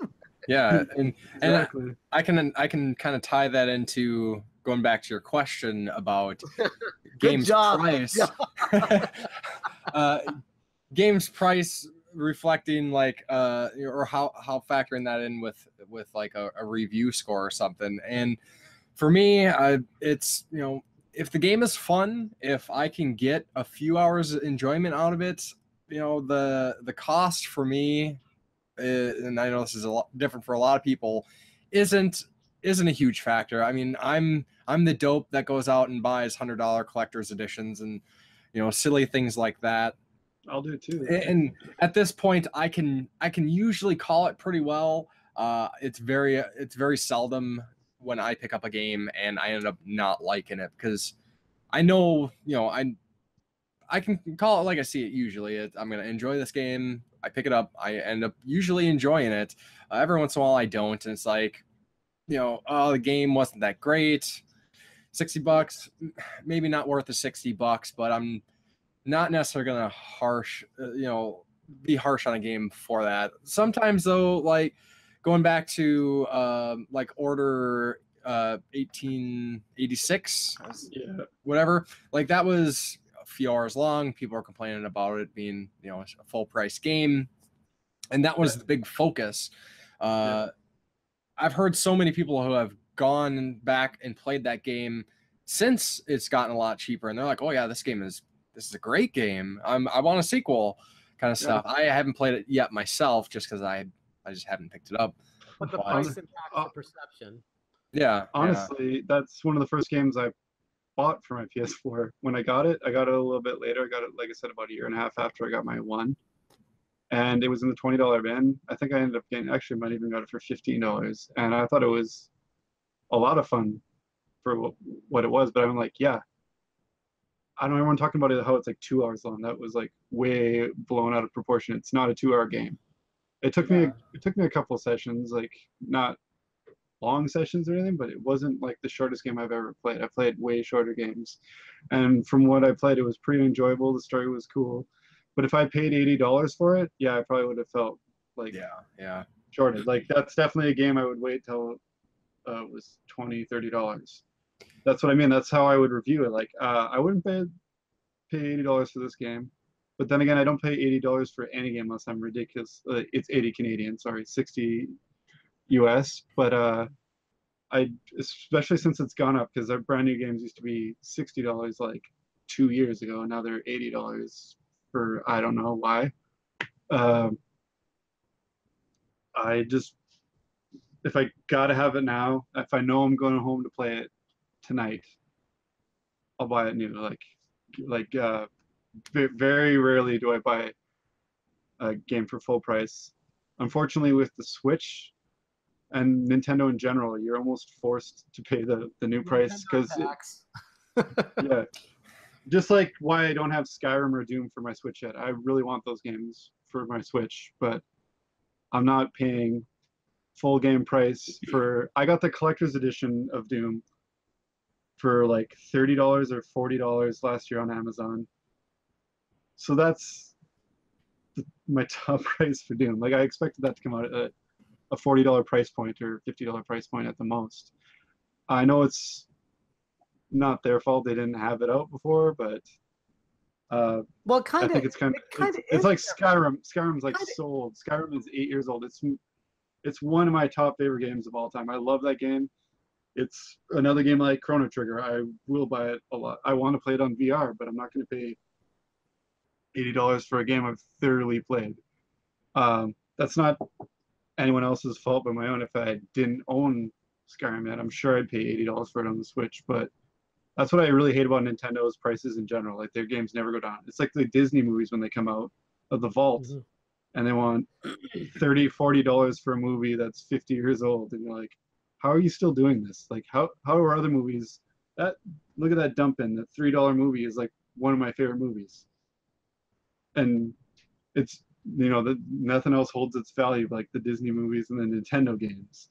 Yeah, and exactly. I can kind of tie that into going back to your question about games price. Games price reflecting like or how factoring that in with like a review score or something. And for me, it's, you know, if the game is fun, if I can get a few hours of enjoyment out of it, you know, the cost for me, and I know this is a lot different for a lot of people, isn't a huge factor. I mean, I'm the dope that goes out and buys $100 collector's editions and, you know, silly things like that. I'll do it too. And at this point, I can usually call it pretty well. It's very seldom when I pick up a game and I end up not liking it, because I know, you know, I can call it like I see it usually. I'm going to enjoy this game. I pick it up. I end up usually enjoying it. Every once in a while I don't. And it's like, you know, oh, the game wasn't that great. $60, maybe not worth the $60, but I'm not necessarily going to be harsh on a game for that. Sometimes though, like going back to like Order 1886, whatever, like that was a few hours long. People are complaining about it being, you know, a full price game, and that was the big focus. I've heard so many people who have gone back and played that game since it's gotten a lot cheaper, and they're like, oh yeah, this is a great game. I want a sequel, kind of stuff. I haven't played it yet myself, just because I just haven't picked it up. But the price impacts the perception. Yeah. Honestly, that's one of the first games I bought for my PS4. When I got it a little bit later. I got it, like I said, about a year and a half after I got my one. And it was in the $20 bin. I think I ended up getting, actually might even got it for $15. And I thought it was a lot of fun for what it was. But I'm like, yeah, I don't know, everyone talking about it, how it's like 2 hours long. That was like way blown out of proportion. It's not a 2-hour game. It took me a couple of sessions, like not long sessions or anything, but it wasn't like the shortest game I've ever played. I played way shorter games. And from what I played, it was pretty enjoyable. The story was cool. But if I paid $80 for it, yeah, I probably would have felt like shorted. Like that's definitely a game I would wait till it was $20, $30. That's what I mean. That's how I would review it. Like I wouldn't pay $80 for this game, but then again, I don't pay $80 for any game unless I'm ridiculous. It's 80 Canadian, sorry, 60 US. But I, especially since it's gone up, because our brand new games used to be $60 like 2 years ago, and now they're $80 for I don't know why. I just, if I gotta have it now, if I know I'm going home to play it tonight, I'll buy it new. Like very rarely do I buy a game for full price. Unfortunately, with the Switch and Nintendo in general, you're almost forced to pay the new price, because yeah, just like why I don't have Skyrim or Doom for my Switch yet. I really want those games for my Switch, but I'm not paying full game price for. I got the collector's edition of Doom for like $30 or $40 last year on Amazon. So that's my top price for Doom. Like I expected that to come out at a $40 price point or $50 price point at the most. I know it's not their fault they didn't have it out before, but well, kind of. I think it's like Skyrim. Skyrim's like so old. Skyrim is 8 years old. It's one of my top favorite games of all time. I love that game. It's another game like Chrono Trigger. I will buy it a lot. I want to play it on VR, but I'm not going to pay $80 for a game I've thoroughly played. That's not anyone else's fault but my own. If I didn't own Skyrim yet, I'm sure I'd pay $80 for it on the Switch. But that's what I really hate about Nintendo's prices in general. Like their games never go down. It's like the Disney movies when they come out of the vault, and they want $30, $40 for a movie that's 50 years old, and you're like, how are you still doing this? Like how are other movies look at that dump in, that $3 movie is like one of my favorite movies. And it's, you know, nothing else holds its value like the Disney movies and the Nintendo games.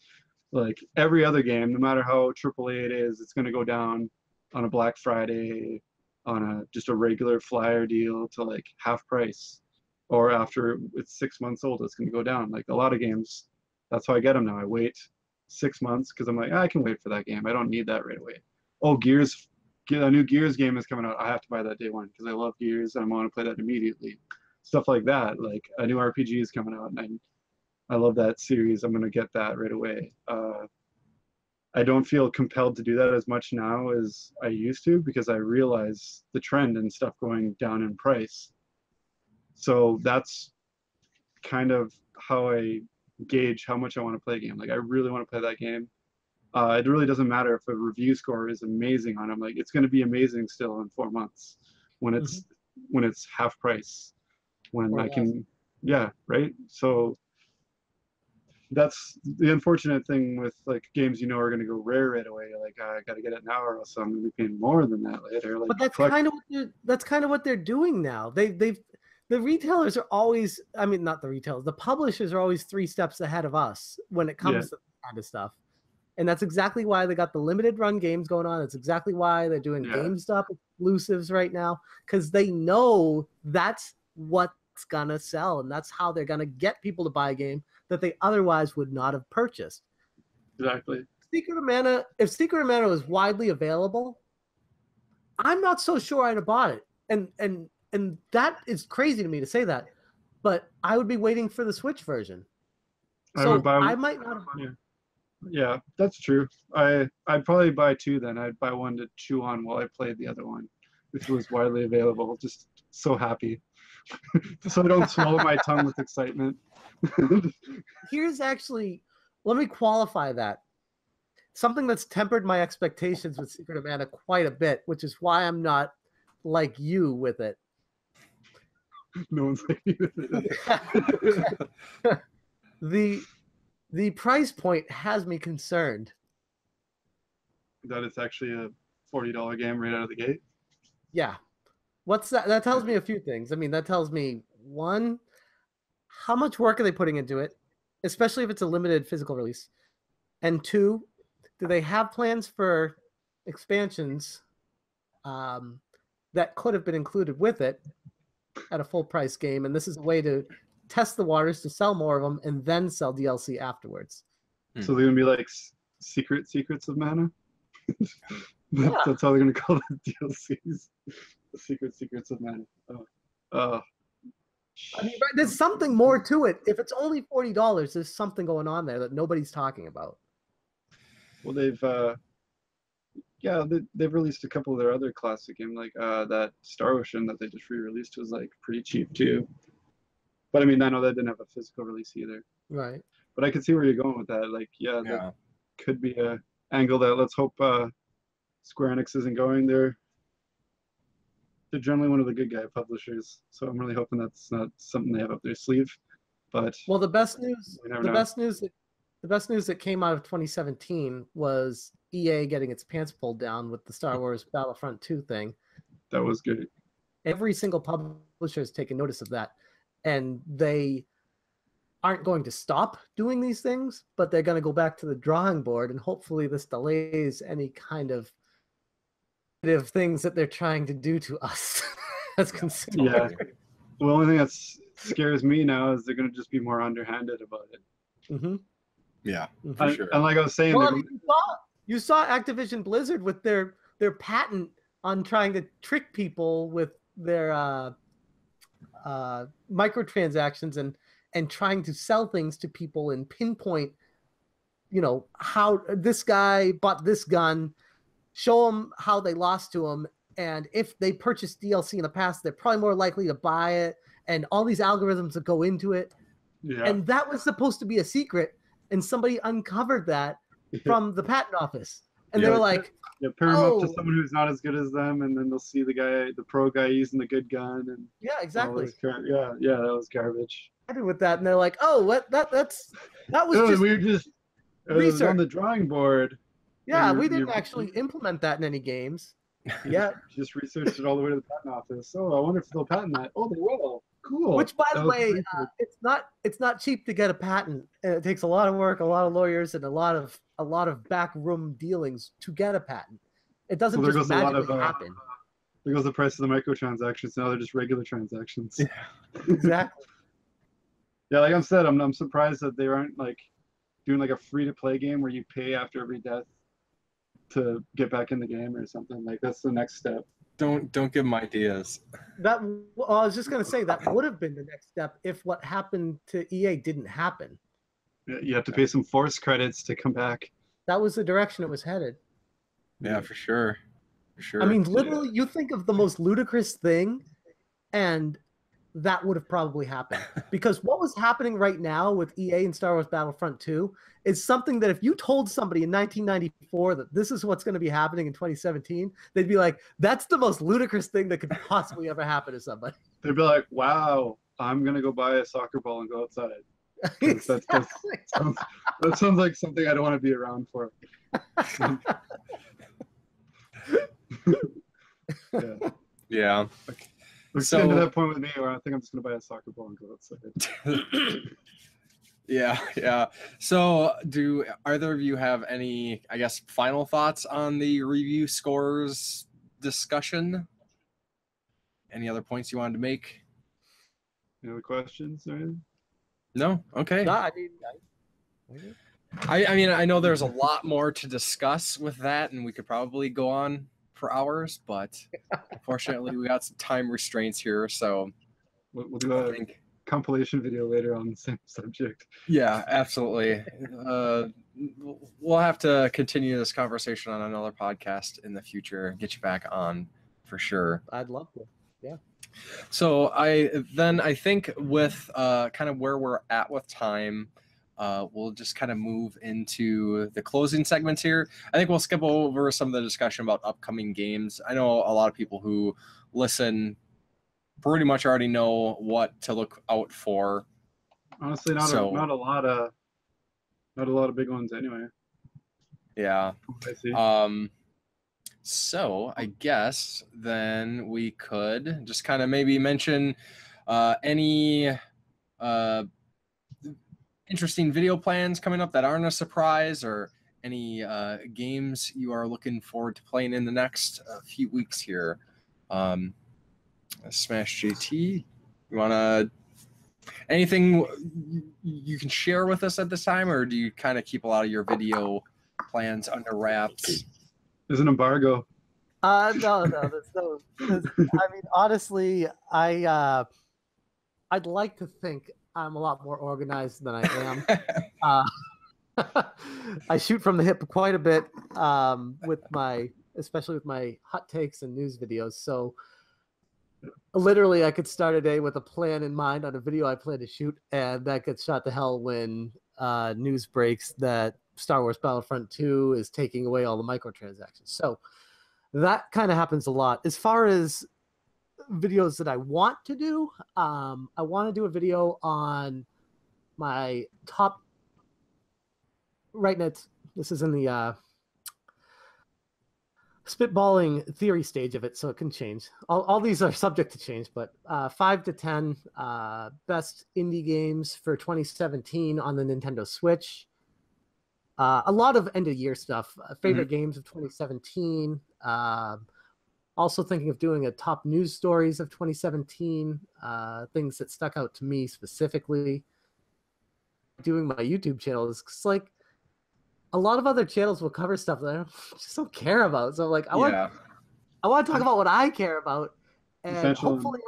Like every other game, no matter how AAA it is, it's going to go down on a Black Friday, on just a regular flyer deal to like half price, or after it's 6 months old, it's going to go down. Like a lot of games, that's how I get them now. I wait 6 months because I'm like, I can wait for that game. I don't need that right away. Oh, a new Gears game is coming out. I have to buy that day one because I love Gears and I want to play that immediately. stuff like that. Like a new RPG is coming out, and I love that series. I'm gonna get that right away. I don't feel compelled to do that as much now as I used to because I realize the trend and stuff going down in price. So that's kind of how I gauge how much I want to play a game. Like I really want to play that game. It really doesn't matter if a review score is amazing on it. I'm like, it's going to be amazing still in 4 months when it's half price. When I can, yeah, right. So that's the unfortunate thing with like games are going to go rare right away. Like I got to get it now, or else I'm going to be paying more than that later. Like, but that's kind of what they're doing now. The retailers are always, I mean, not the retailers, the publishers are always 3 steps ahead of us when it comes to that kind of stuff. And that's exactly why they got the limited run games going on. That's exactly why they're doing GameStop exclusives right now, because they know that's what's gonna sell, and that's how they're gonna get people to buy a game that they otherwise would not have purchased. Exactly. If Secret of Mana was widely available, I'm not so sure I'd have bought it. And that is crazy to me to say that, but I would be waiting for the Switch version. So I might not have. Yeah, that's true. I'd probably buy 2 then. I'd buy one to chew on while I played the other one, if it was widely available. Just so happy. So I don't swallow my tongue with excitement. Let me qualify that. Something that's tempered my expectations with Secret of Mana quite a bit, which is why I'm not like you with it. No one's like me with it. The price point has me concerned. That it's actually a $40 game right out of the gate? Yeah. What's that? That tells me a few things. I mean, that tells me, 1, how much work are they putting into it, especially if it's a limited physical release? And 2, do they have plans for expansions that could have been included with it at a full price game? And this is a way to test the waters to sell more of them and then sell DLC afterwards. So they're gonna be like secrets of Mana. That's how they're gonna call the DLCs. The secrets of Mana. I mean, there's something more to it. If it's only $40, there's something going on there that nobody's talking about. Well, they've released a couple of their other classic games, like that Star Ocean that they just re-released was like pretty cheap too. But I mean, I know that didn't have a physical release either. Right. But I can see where you're going with that. Like, that could be a angle that let's hope Square Enix isn't going there. They're generally one of the good guy publishers, so I'm really hoping that's not something they have up their sleeve. But the best news that came out of 2017 was EA getting its pants pulled down with the Star Wars Battlefront 2 thing. That was good. Every single publisher has taken notice of that. And they aren't going to stop doing these things, but they're going to go back to the drawing board, and hopefully this delays any kind of negative things that they're trying to do to us as consumers. Yeah. The only thing that scares me now is they're going to just be more underhanded about it. Mm-hmm. Yeah, for sure. And like I was saying, you saw Activision Blizzard with their patent on trying to trick people with their microtransactions and trying to sell things to people and pinpoint, how this guy bought this gun, show them how they lost to him, and if they purchased DLC in the past, they're probably more likely to buy it, and all these algorithms that go into it. Yeah. And that was supposed to be a secret, and somebody uncovered that from the patent office. And they were like, pair them up to someone who's not as good as them, and then they'll see the pro guy using the good gun. And yeah, exactly. That was garbage. With that, and they're like, "Oh, what? That was just it was on the drawing board." Yeah, we didn't actually implement that in any games. Yeah, just researched it all the way to the patent office. Oh, I wonder if they'll patent that. Oh, they will. Cool. Which, by the way, it's not cheap to get a patent, and it takes a lot of work, a lot of lawyers, and a lot of backroom dealings to get a patent. It doesn't just magically happen. There goes the price of the microtransactions. Now they're just regular transactions. Yeah, exactly. Yeah, like I said, I'm surprised that they aren't like doing like a free-to-play game where you pay after every death to get back in the game or something. Like that's the next step. Don't give them ideas. That well, I was just going to say that would have been the next step if what happened to EA didn't happen. You have to pay some force credits to come back. That was the direction it was headed. Yeah, for sure. For sure. I mean, literally, you think of the most ludicrous thing, and that would have probably happened. Because what was happening right now with EA and Star Wars Battlefront 2 is something that if you told somebody in 1994 that this is what's going to be happening in 2017, they'd be like, that's the most ludicrous thing that could possibly ever happen to somebody. They'd be like, wow, I'm going to go buy a soccer ball and go outside. Exactly. That sounds like something I don't want to be around for. Yeah. We're getting to that point with me where I think I'm just going to buy a soccer ball and go outside. Yeah. So do either of you have any, I guess, final thoughts on the review scores discussion? Any other points you wanted to make? Any other questions? No? Okay. No, I mean, I know there's a lot more to discuss with that, and we could probably go on for hours, but unfortunately we got some time restraints here, so we'll do a compilation video later on the same subject. Yeah, absolutely. We'll have to continue this conversation on another podcast in the future, get you back on for sure. I'd love to. Yeah. So I think with kind of where we're at with time, we'll just kind of move into the closing segments here. I think we'll skip over some of the discussion about upcoming games. I know a lot of people who listen pretty much already know what to look out for. Honestly, not a lot of big ones anyway. Yeah. I see. So I guess then we could just kind of maybe mention any interesting video plans coming up that aren't a surprise, or any games you are looking forward to playing in the next few weeks here. SmashJT, you want to anything you can share with us at this time, or do you kind of keep a lot of your video plans under wraps? There's an embargo. No. I mean, honestly, I'd like to think I'm a lot more organized than I am. I shoot from the hip quite a bit especially with my hot takes and news videos. So literally, I could start a day with a plan in mind on a video I plan to shoot, and that gets shot to hell when news breaks that Star Wars Battlefront 2 is taking away all the microtransactions. So that kind of happens a lot. As far as videos that I want to do, I want to do a video on my top right now. This is in the spitballing theory stage of it, so it can change. All these are subject to change, but 5 to 10 best indie games for 2017 on the Nintendo Switch. A lot of end of year stuff. Favorite games of 2017. Also thinking of doing a top news stories of 2017. Things that stuck out to me specifically. Doing my YouTube channel is like a lot of other channels will cover stuff that I just don't care about. So like I want to talk about what I care about, and hopefully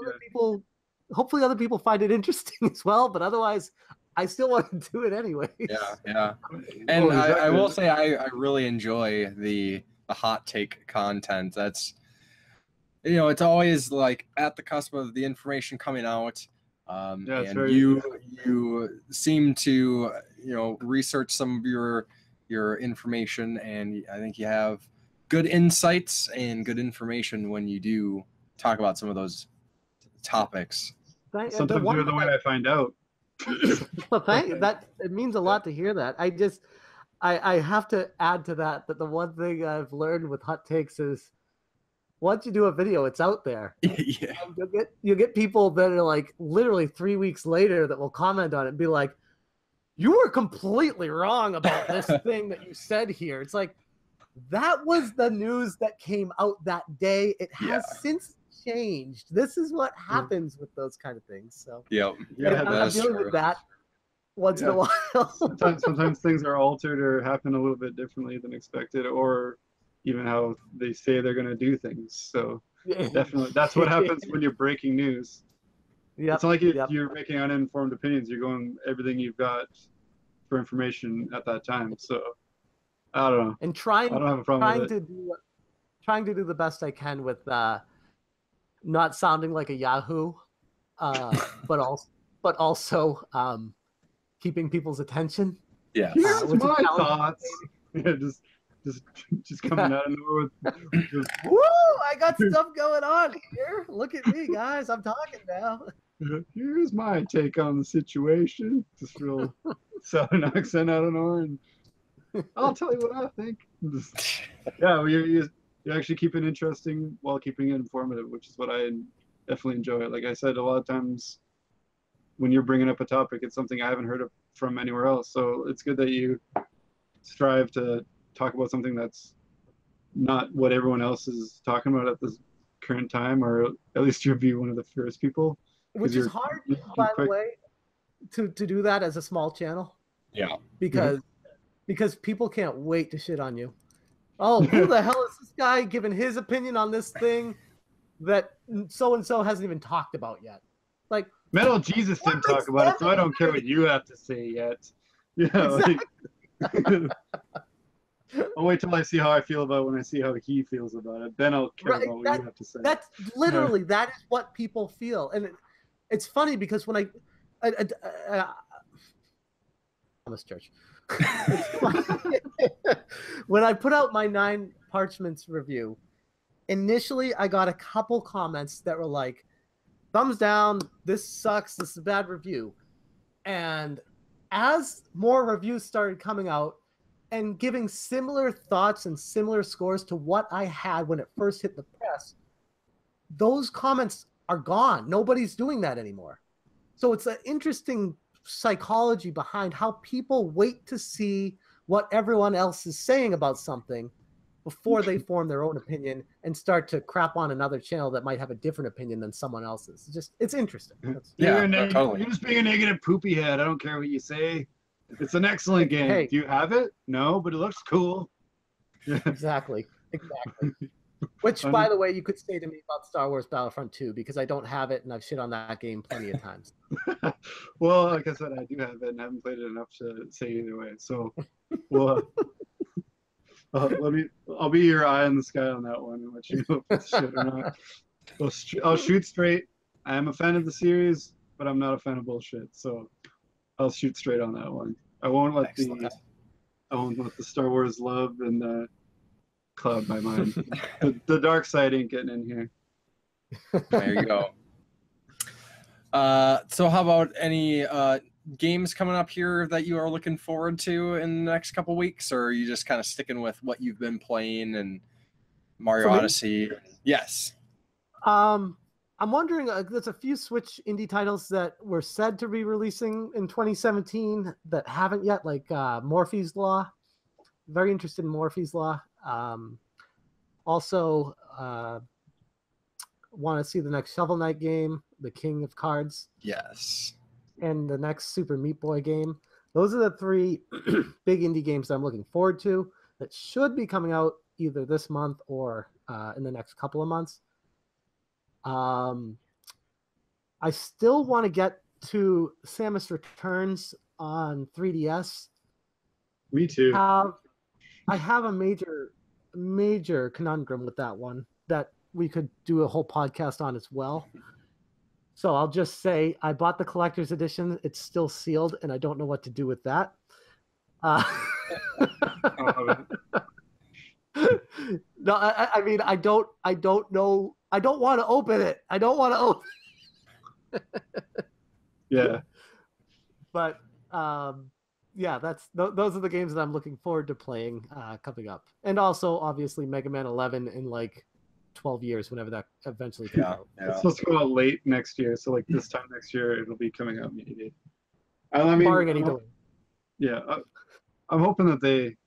other people find it interesting as well. But otherwise, I still want to do it anyway. Yeah. And I will say I really enjoy the hot take content. That's, it's always like at the cusp of the information coming out. And you seem to, research some of your information, and I think you have good insights and good information when you do talk about some of those topics. Sometimes you're the way I find out. Well, it means a lot to hear that. I have to add to that the one thing I've learned with hot takes is once you do a video, it's out there. Yeah. You'll get people that are like literally 3 weeks later that will comment on it and be like, you were completely wrong about this thing that you said here. It's like, that was the news that came out that day. It has since changed. This is what happens with those kind of things. So I'm dealing with that once in a while. sometimes things are altered or happen a little bit differently than expected, or even how they say they're going to do things. So Definitely. That's what happens when you're breaking news. Yep. It's not like you're making uninformed opinions. You're going everything you've got for information at that time. So I don't know. And I don't have a problem with it. trying to do the best I can with not sounding like a Yahoo, but also keeping people's attention. Yeah. Here's my thoughts. Yeah, just coming out of nowhere with Woo! I got stuff going on here. Look at me, guys. I'm talking now. Here's my take on the situation. Just real southern accent out of nowhere. And I'll tell you what I think. Yeah, well, you're actually keeping it interesting while keeping it informative, which is what I definitely enjoy. Like I said, a lot of times when you're bringing up a topic, it's something I haven't heard of from anywhere else. So it's good that you strive to talk about something that's not what everyone else is talking about at this current time, or at least you'll be one of the first people. Which is hard, by the way, to do that as a small channel. Yeah. Because people can't wait to shit on you. Oh, who the hell is this guy giving his opinion on this thing that so-and-so hasn't even talked about yet? Like, Metal Jesus didn't talk about it, so I don't care what you have to say yet. Yeah, exactly. I'll wait till I see how I feel about it when I see how he feels about it. Then I'll care about what you have to say. That's literally, that is what people feel. And it's funny because when I'm a church. When I put out my 9 Parchments review, initially I got a couple comments that were like, thumbs down, this sucks, this is a bad review. And as more reviews started coming out and giving similar thoughts and similar scores to what I had when it first hit the press, those comments are gone. Nobody's doing that anymore. So it's an interesting psychology behind how people wait to see what everyone else is saying about something before they form their own opinion and start to crap on another channel that might have a different opinion than someone else's. It's interesting. Totally. You're just being a negative poopy head. I don't care what you say. It's an excellent game. Hey. Do you have it? No, but it looks cool. Exactly. Which, by the way, you could say to me about Star Wars Battlefront 2, because I don't have it and I've shit on that game plenty of times. Well, like I said, I do have it and I haven't played it enough to say either way. So, well, I'll be your eye in the sky on that one and let you know if it's shit or not. I'll shoot straight. I am a fan of the series, but I'm not a fan of bullshit. So I'll shoot straight on that one. I won't let the Star Wars love and cloud my mind. The dark side ain't getting in here. There you go. So how about any games coming up here that you are looking forward to in the next couple weeks, or are you just kind of sticking with what you've been playing and Mario Odyssey? Yes. I'm wondering, there's a few Switch indie titles that were said to be releasing in 2017 that haven't yet, like Morphe's Law. Very interested in Morphe's Law. Also, want to see the next Shovel Knight game, The King of Cards. Yes. And the next Super Meat Boy game. Those are the 3 big indie games that I'm looking forward to that should be coming out either this month or in the next couple of months. I still want to get to Samus Returns on 3DS. Me too. I have a major conundrum with that one that we could do a whole podcast on as well. So I'll just say I bought the collector's edition. It's still sealed, and I don't know what to do with that. No, I mean, I don't know. I don't want to open it. I don't want to open it. Yeah. But yeah, those are the games that I'm looking forward to playing coming up. And also, obviously, Mega Man 11 in like 12 years, whenever that eventually comes out. It's supposed to go out late next year, so like this time next year, it'll be coming out maybe. I mean, barring any delay. Yeah, I'm hoping that they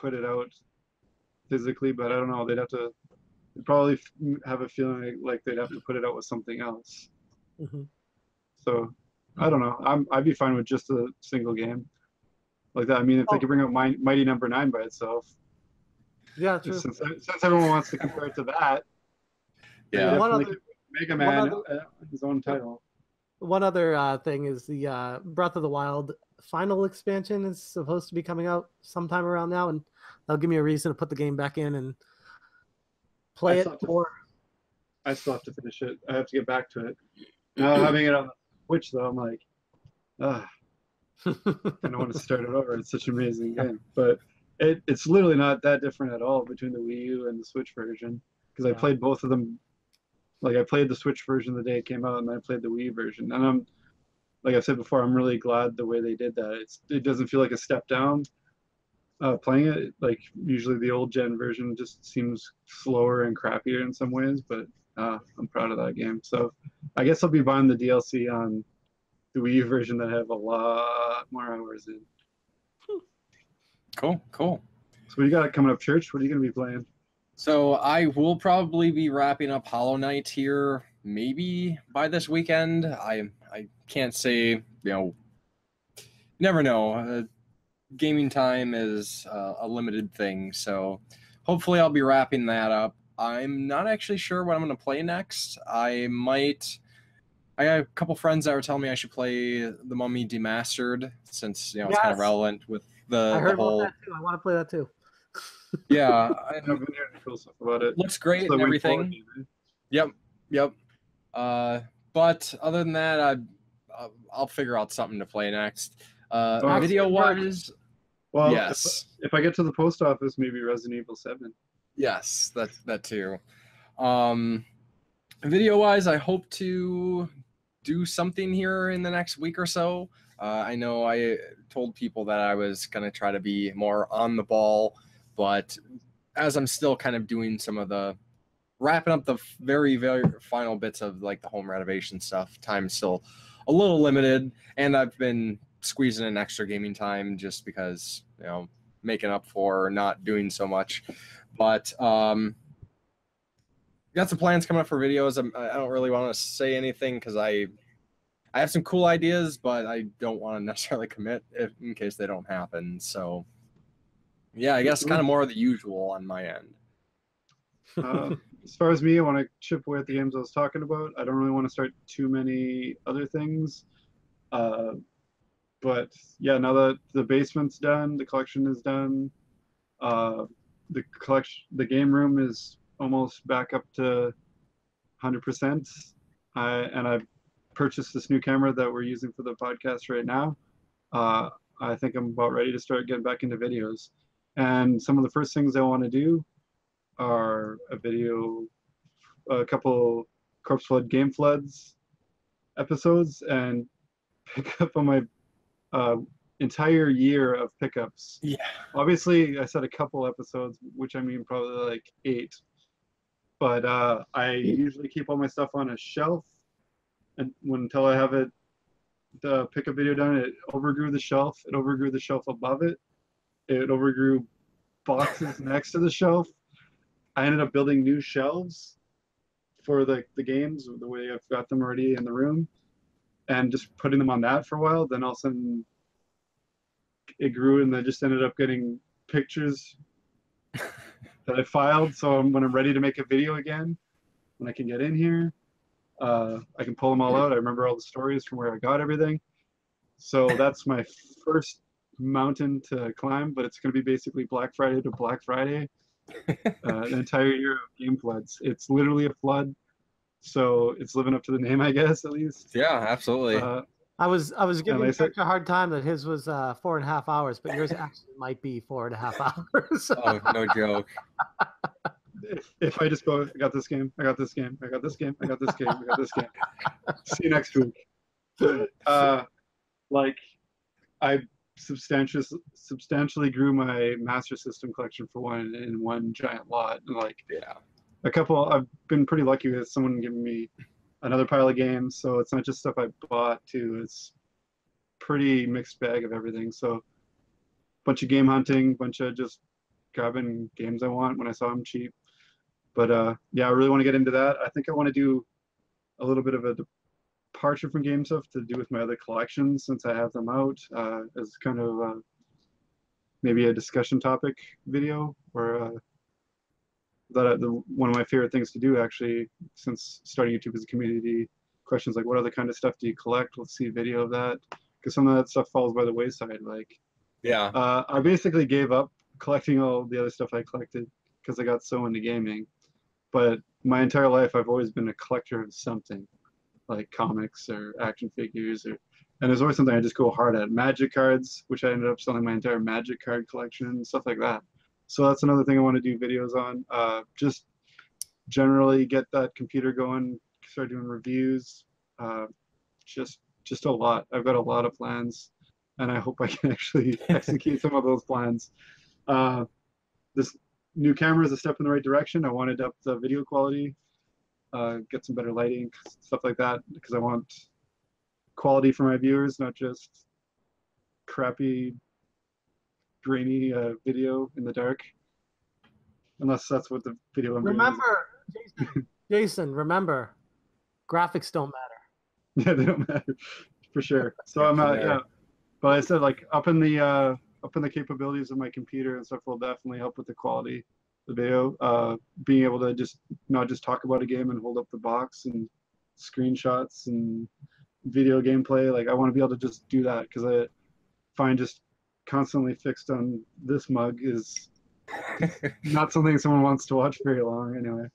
put it out physically, but I don't know. They'd probably have a feeling like they'd have to put it out with something else. Mm-hmm. So I don't know. I'd be fine with just a single game like that. I mean, if they could bring out Mighty Number 9 by itself. Yeah, true. Since everyone wants to compare it to that, Yeah. Mega Man, his own title. One other thing is the Breath of the Wild final expansion is supposed to be coming out sometime around now, and that'll give me a reason to put the game back in and play it more. I still have to finish it. I have to get back to it. Now having it on the Switch, though, I'm like, I don't want to start it over. It's such an amazing game. But it's literally not that different at all between the Wii U and the Switch version, because I played both of them. Like, I played the Switch version the day it came out, and then I played the Wii version. And I'm, like I've said before, I'm really glad the way they did that. It doesn't feel like a step down playing it. Like, usually the old gen version just seems slower and crappier in some ways, but I'm proud of that game. So I guess I'll be buying the DLC on the Wii U version that have a lot more hours in. Cool. So what do you got coming up, Church? What are you going to be playing? So I will probably be wrapping up Hollow Knight here, maybe by this weekend. I can't say, never know. Gaming time is a limited thing, so hopefully I'll be wrapping that up. I'm not actually sure what I'm going to play next. I got a couple friends that were telling me I should play The Mummy Demastered, since it's kind of relevant with the whole. About that too. I want to play that too. Yeah, I've been hearing cool stuff about it. Looks great and everything. Yep. But other than that, I'll figure out something to play next. Video wise, well, yes. If I get to the post office, maybe Resident Evil 7. Yes, that too. Video wise, I hope to do something here in the next week or so. I know I told people that I was going to try to be more on the ball, but as I'm still kind of doing some of the wrapping up the very, very final bits of like the home renovation stuff, time's still a little limited, and I've been squeezing in extra gaming time just because, making up for not doing so much. But got some plans coming up for videos. I don't really want to say anything because I have some cool ideas, but I don't want to necessarily commit in case they don't happen. So, yeah, I guess kind of more of the usual on my end. As far as me, I want to chip away at the games I was talking about. I don't really want to start too many other things. But yeah, now that the basement's done, the collection is done, the game room is almost back up to 100%. I've purchased this new camera that we're using for the podcast right now. I think I'm about ready to start getting back into videos. And some of the first things I want to do are a couple Corpse Flood Game Floods episodes, and pick up on my entire year of pickups. Yeah. Obviously, I said a couple episodes, which I mean probably like 8. But I usually keep all my stuff on a shelf, and until I have the pickup video done, it overgrew the shelf. It overgrew the shelf above it. It overgrew boxes next to the shelf. I ended up building new shelves for the games, the way I've got them already in the room, and just putting them on that for a while. Then all of a sudden it grew, and I just ended up getting pictures that I filed. So when I'm ready to make a video again, when I can get in here, I can pull them all out. I remember all the stories from where I got everything. So that's my first mountain to climb, but it's going to be basically Black Friday to Black Friday. An entire year of game floods. It's literally a flood, so it's living up to the name, I guess, at least. Yeah, absolutely. I was giving you such a hard time that his was 4.5 hours, but yours actually might be 4.5 hours. Oh, no joke. If I just go, I got this game, I got this game, I got this game, I got this game, I got this game. See you next week. Like, I substantially grew my Master System collection for one giant lot. And like, yeah, I've been pretty lucky with someone giving me another pile of games, so it's not just stuff I bought too. It's pretty mixed bag of everything. So bunch of game hunting, bunch of just grabbing games I want when I saw them cheap. But yeah, I really want to get into that. I think I want to do a little bit of a departure from game stuff to do with my other collections, since I have them out, as kind of maybe a discussion topic video, or one of my favorite things to do actually since starting YouTube as a community. Questions like, what other kind of stuff do you collect? Let's see a video of that, because some of that stuff falls by the wayside. Like, Yeah. I basically gave up collecting all the other stuff I collected because I got so into gaming. But my entire life, I've always been a collector of something, like comics or action figures, and there's always something I just go hard at. Magic cards, which I ended up selling my entire Magic card collection, stuff like that. So that's another thing I want to do videos on. Just generally get that computer going, start doing reviews. Just a lot. I've got a lot of plans, and I hope I can actually execute some of those plans. This new camera is a step in the right direction. I wanted to up the video quality, get some better lighting, stuff like that, because I want quality for my viewers, not just crappy, grainy video in the dark. Unless that's what the video I'm remember, Jason, remember, graphics don't matter. Yeah, they don't matter for sure. So I'm yeah, but I said like up in the capabilities of my computer and stuff will definitely help with the quality of the video. Being able to just not just talk about a game and hold up the box and screenshots and video gameplay. Like I want to be able to just do that, because I find just constantly fixed on this mug is not something someone wants to watch very long anyway.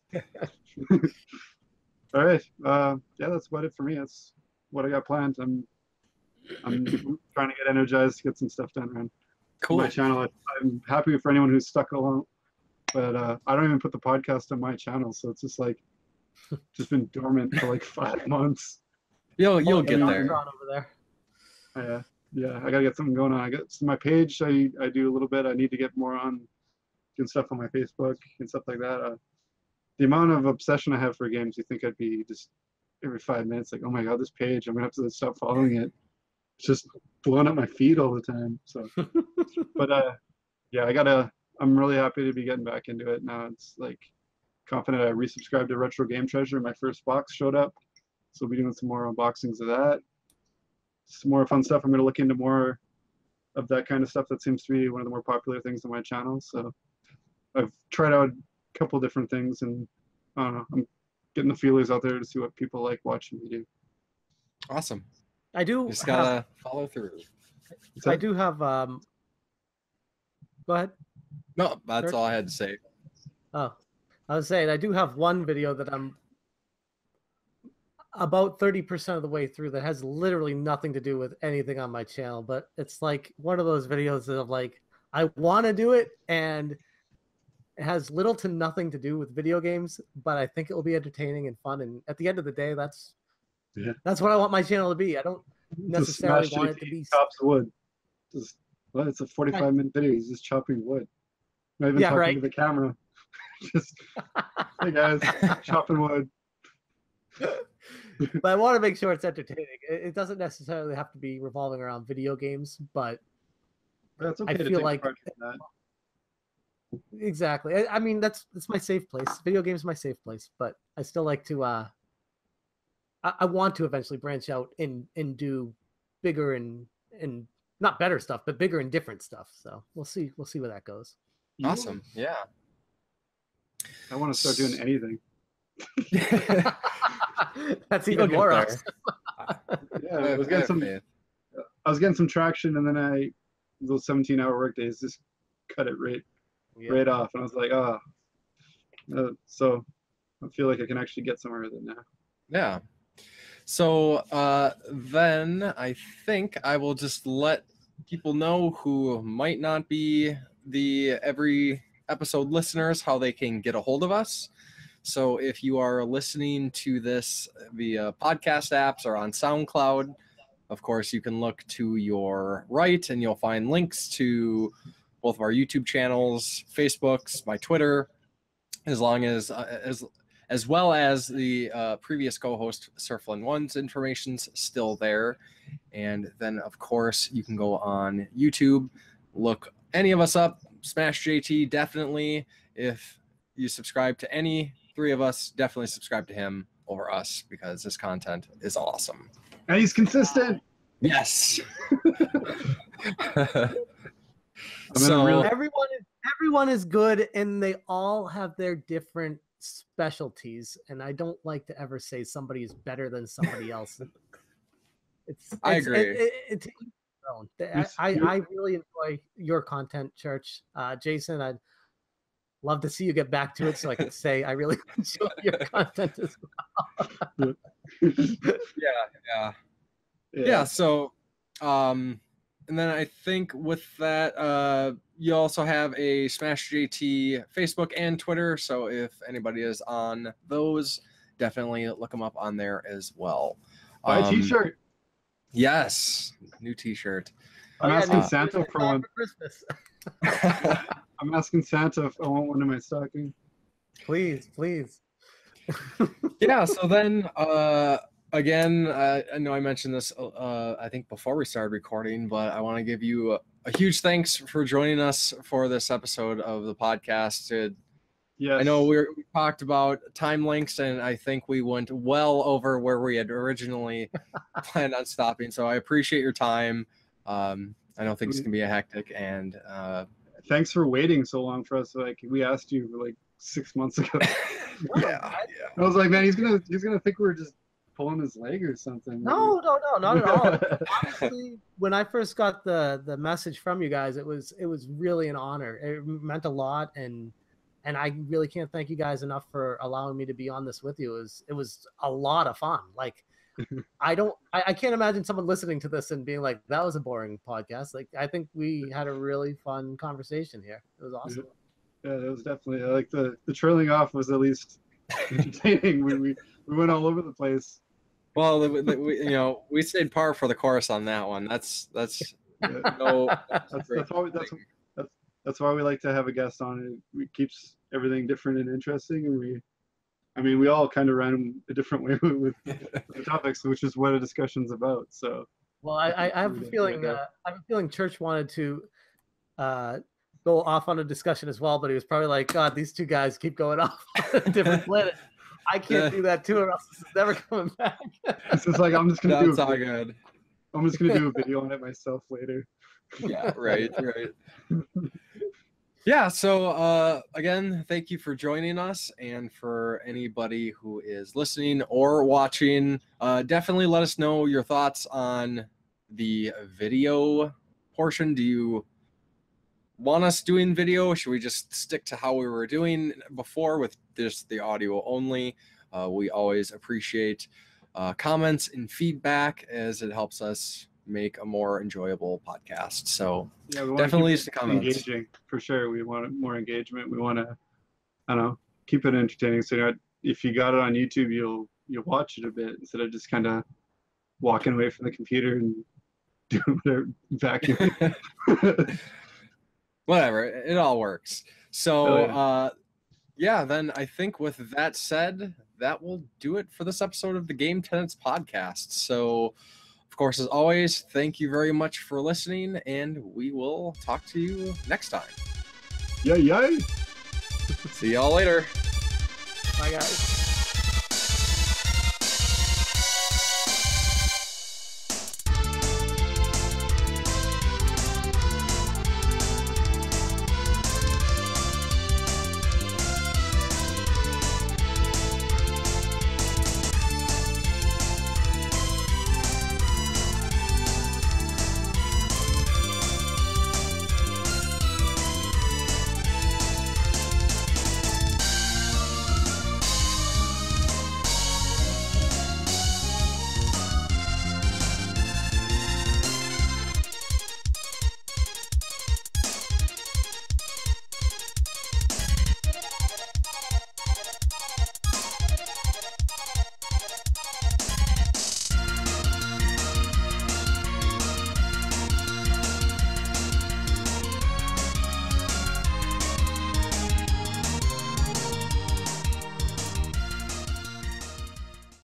All right. Yeah, that's about it for me. That's what I got planned. I'm trying to get energized to get some stuff done around my channel. I'm happy for anyone who's stuck along, but I don't even put the podcast on my channel, so it's just like been dormant for like 5 months. You'll get there. Over there. Yeah, I gotta get something going on. I got my page. I do a little bit. I need to get more on doing stuff on my Facebook and stuff like that. The amount of obsession I have for games, you think I'd be just every 5 minutes like, oh my god, this page, I'm gonna have to stop following it. It's just blowing up my feed all the time. So, but yeah, I'm really happy to be getting back into it now. It's like confident. I resubscribed to Retro Game Treasure. My first box showed up, so we'll be doing some more unboxings of that. Some more fun stuff. I'm gonna look into more of that kind of stuff. That seems to be one of the more popular things on my channel. So I've tried out a couple different things, and I don't know, I'm getting the feelers out there to see what people like watching me do. Awesome. I do just gotta follow through. I do have go ahead. No, that's all I had to say. Oh, I was saying I do have one video that I'm about 30% of the way through that has literally nothing to do with anything on my channel, but it's like one of those videos that like I want to do it and it has little to nothing to do with video games, but I think it will be entertaining and fun. And at the end of the day, that's what I want my channel to be. I don't necessarily want it to be chops wood. Well, it's a 45-minute video. He's just chopping wood. Not even talking to the camera. Just hey guys, chopping wood. But I want to make sure it's entertaining. It doesn't necessarily have to be revolving around video games, but that's okay. I feel like exactly. I mean, that's my safe place. Video games are my safe place, but I still like to. I want to eventually branch out and do bigger and not better stuff, but bigger and different stuff. So we'll see where that goes. Awesome. Yeah. I want to start doing anything. That's even more awesome. Yeah, I was getting some traction, and then those 17-hour work days just cut it right off, and I was like, so I feel like I can actually get somewhere with it now. Yeah. So then I think I will just let people know who might not be the every episode listeners how they can get a hold of us. So if you are listening to this via podcast apps or on SoundCloud, of course, you can look to your right and you'll find links to both of our YouTube channels, Facebooks, my Twitter, as well as the previous co-host Surflin1's information's still there. And then, of course, you can go on YouTube, look any of us up, SmashJT, definitely. If you subscribe to any three of us, definitely subscribe to him over us because this content is awesome. And he's consistent. Yes. So everyone is good, and they all have their different specialties. And I don't like to ever say somebody is better than somebody else. I agree. I really enjoy your content, Church. Jason, I'd love to see you get back to it so I can say I really enjoy your content as well. Yeah. So, and then I think with that, you also have a SmashJT Facebook and Twitter. So if anybody is on those, definitely look them up on there as well. Buy a t-shirt. Yes, new t-shirt. I'm asking Santa for one. For Christmas. I'm asking Santa if I want one in my stocking. Please. Yeah. So then, again, I know I mentioned this, I think before we started recording, but I want to give you a huge thanks for joining us for this episode of the podcast. Yes. I know we talked about time lengths, and I think we went well over where we had originally planned on stopping. So I appreciate your time. I know things can be a hectic, and thanks for waiting so long for us. Like, we asked you like 6 months ago. yeah. I was like, man, he's gonna think we're just pulling his leg or something. No, not at all. Honestly, when I first got the message from you guys, it was really an honor. It meant a lot, and I really can't thank you guys enough for allowing me to be on this with you. It was a lot of fun. Like, I can't imagine someone listening to this and being like, that was a boring podcast. Like, I think we had a really fun conversation here. It was awesome. Yeah, it was definitely, like, the trailing off was at least entertaining. we went all over the place. Well, we stayed par for the course on that one. That's why we like to have a guest on. It keeps everything different and interesting, and we all kind of ran a different way with the topics, which is what a discussion's about. So, well, I have a feeling Church wanted to go off on a discussion as well, but he was probably like, God, these two guys keep going off on a different planet. I can't do that too, or else this is never coming back. It's just like, I'm just gonna do a video on it myself later. Yeah, right. Yeah, so again, thank you for joining us, and for anybody who is listening or watching, definitely let us know your thoughts on the video portion. Do you want us doing video? Should we just stick to how we were doing before with just the audio only? We always appreciate comments and feedback, as it helps us make a more enjoyable podcast. So yeah, we definitely leave the comments. Engaging, for sure. We want more engagement. We want to, I don't know, keep it entertaining. So if you got it on YouTube, you'll watch it a bit instead of just kind of walking away from the computer and doing whatever, vacuuming. Whatever, it all works. So then I think with that said, that will do it for this episode of the Game Tenants Podcast. So of course, as always, thank you very much for listening, and we will talk to you next time. Yay. See y'all later. Bye, guys.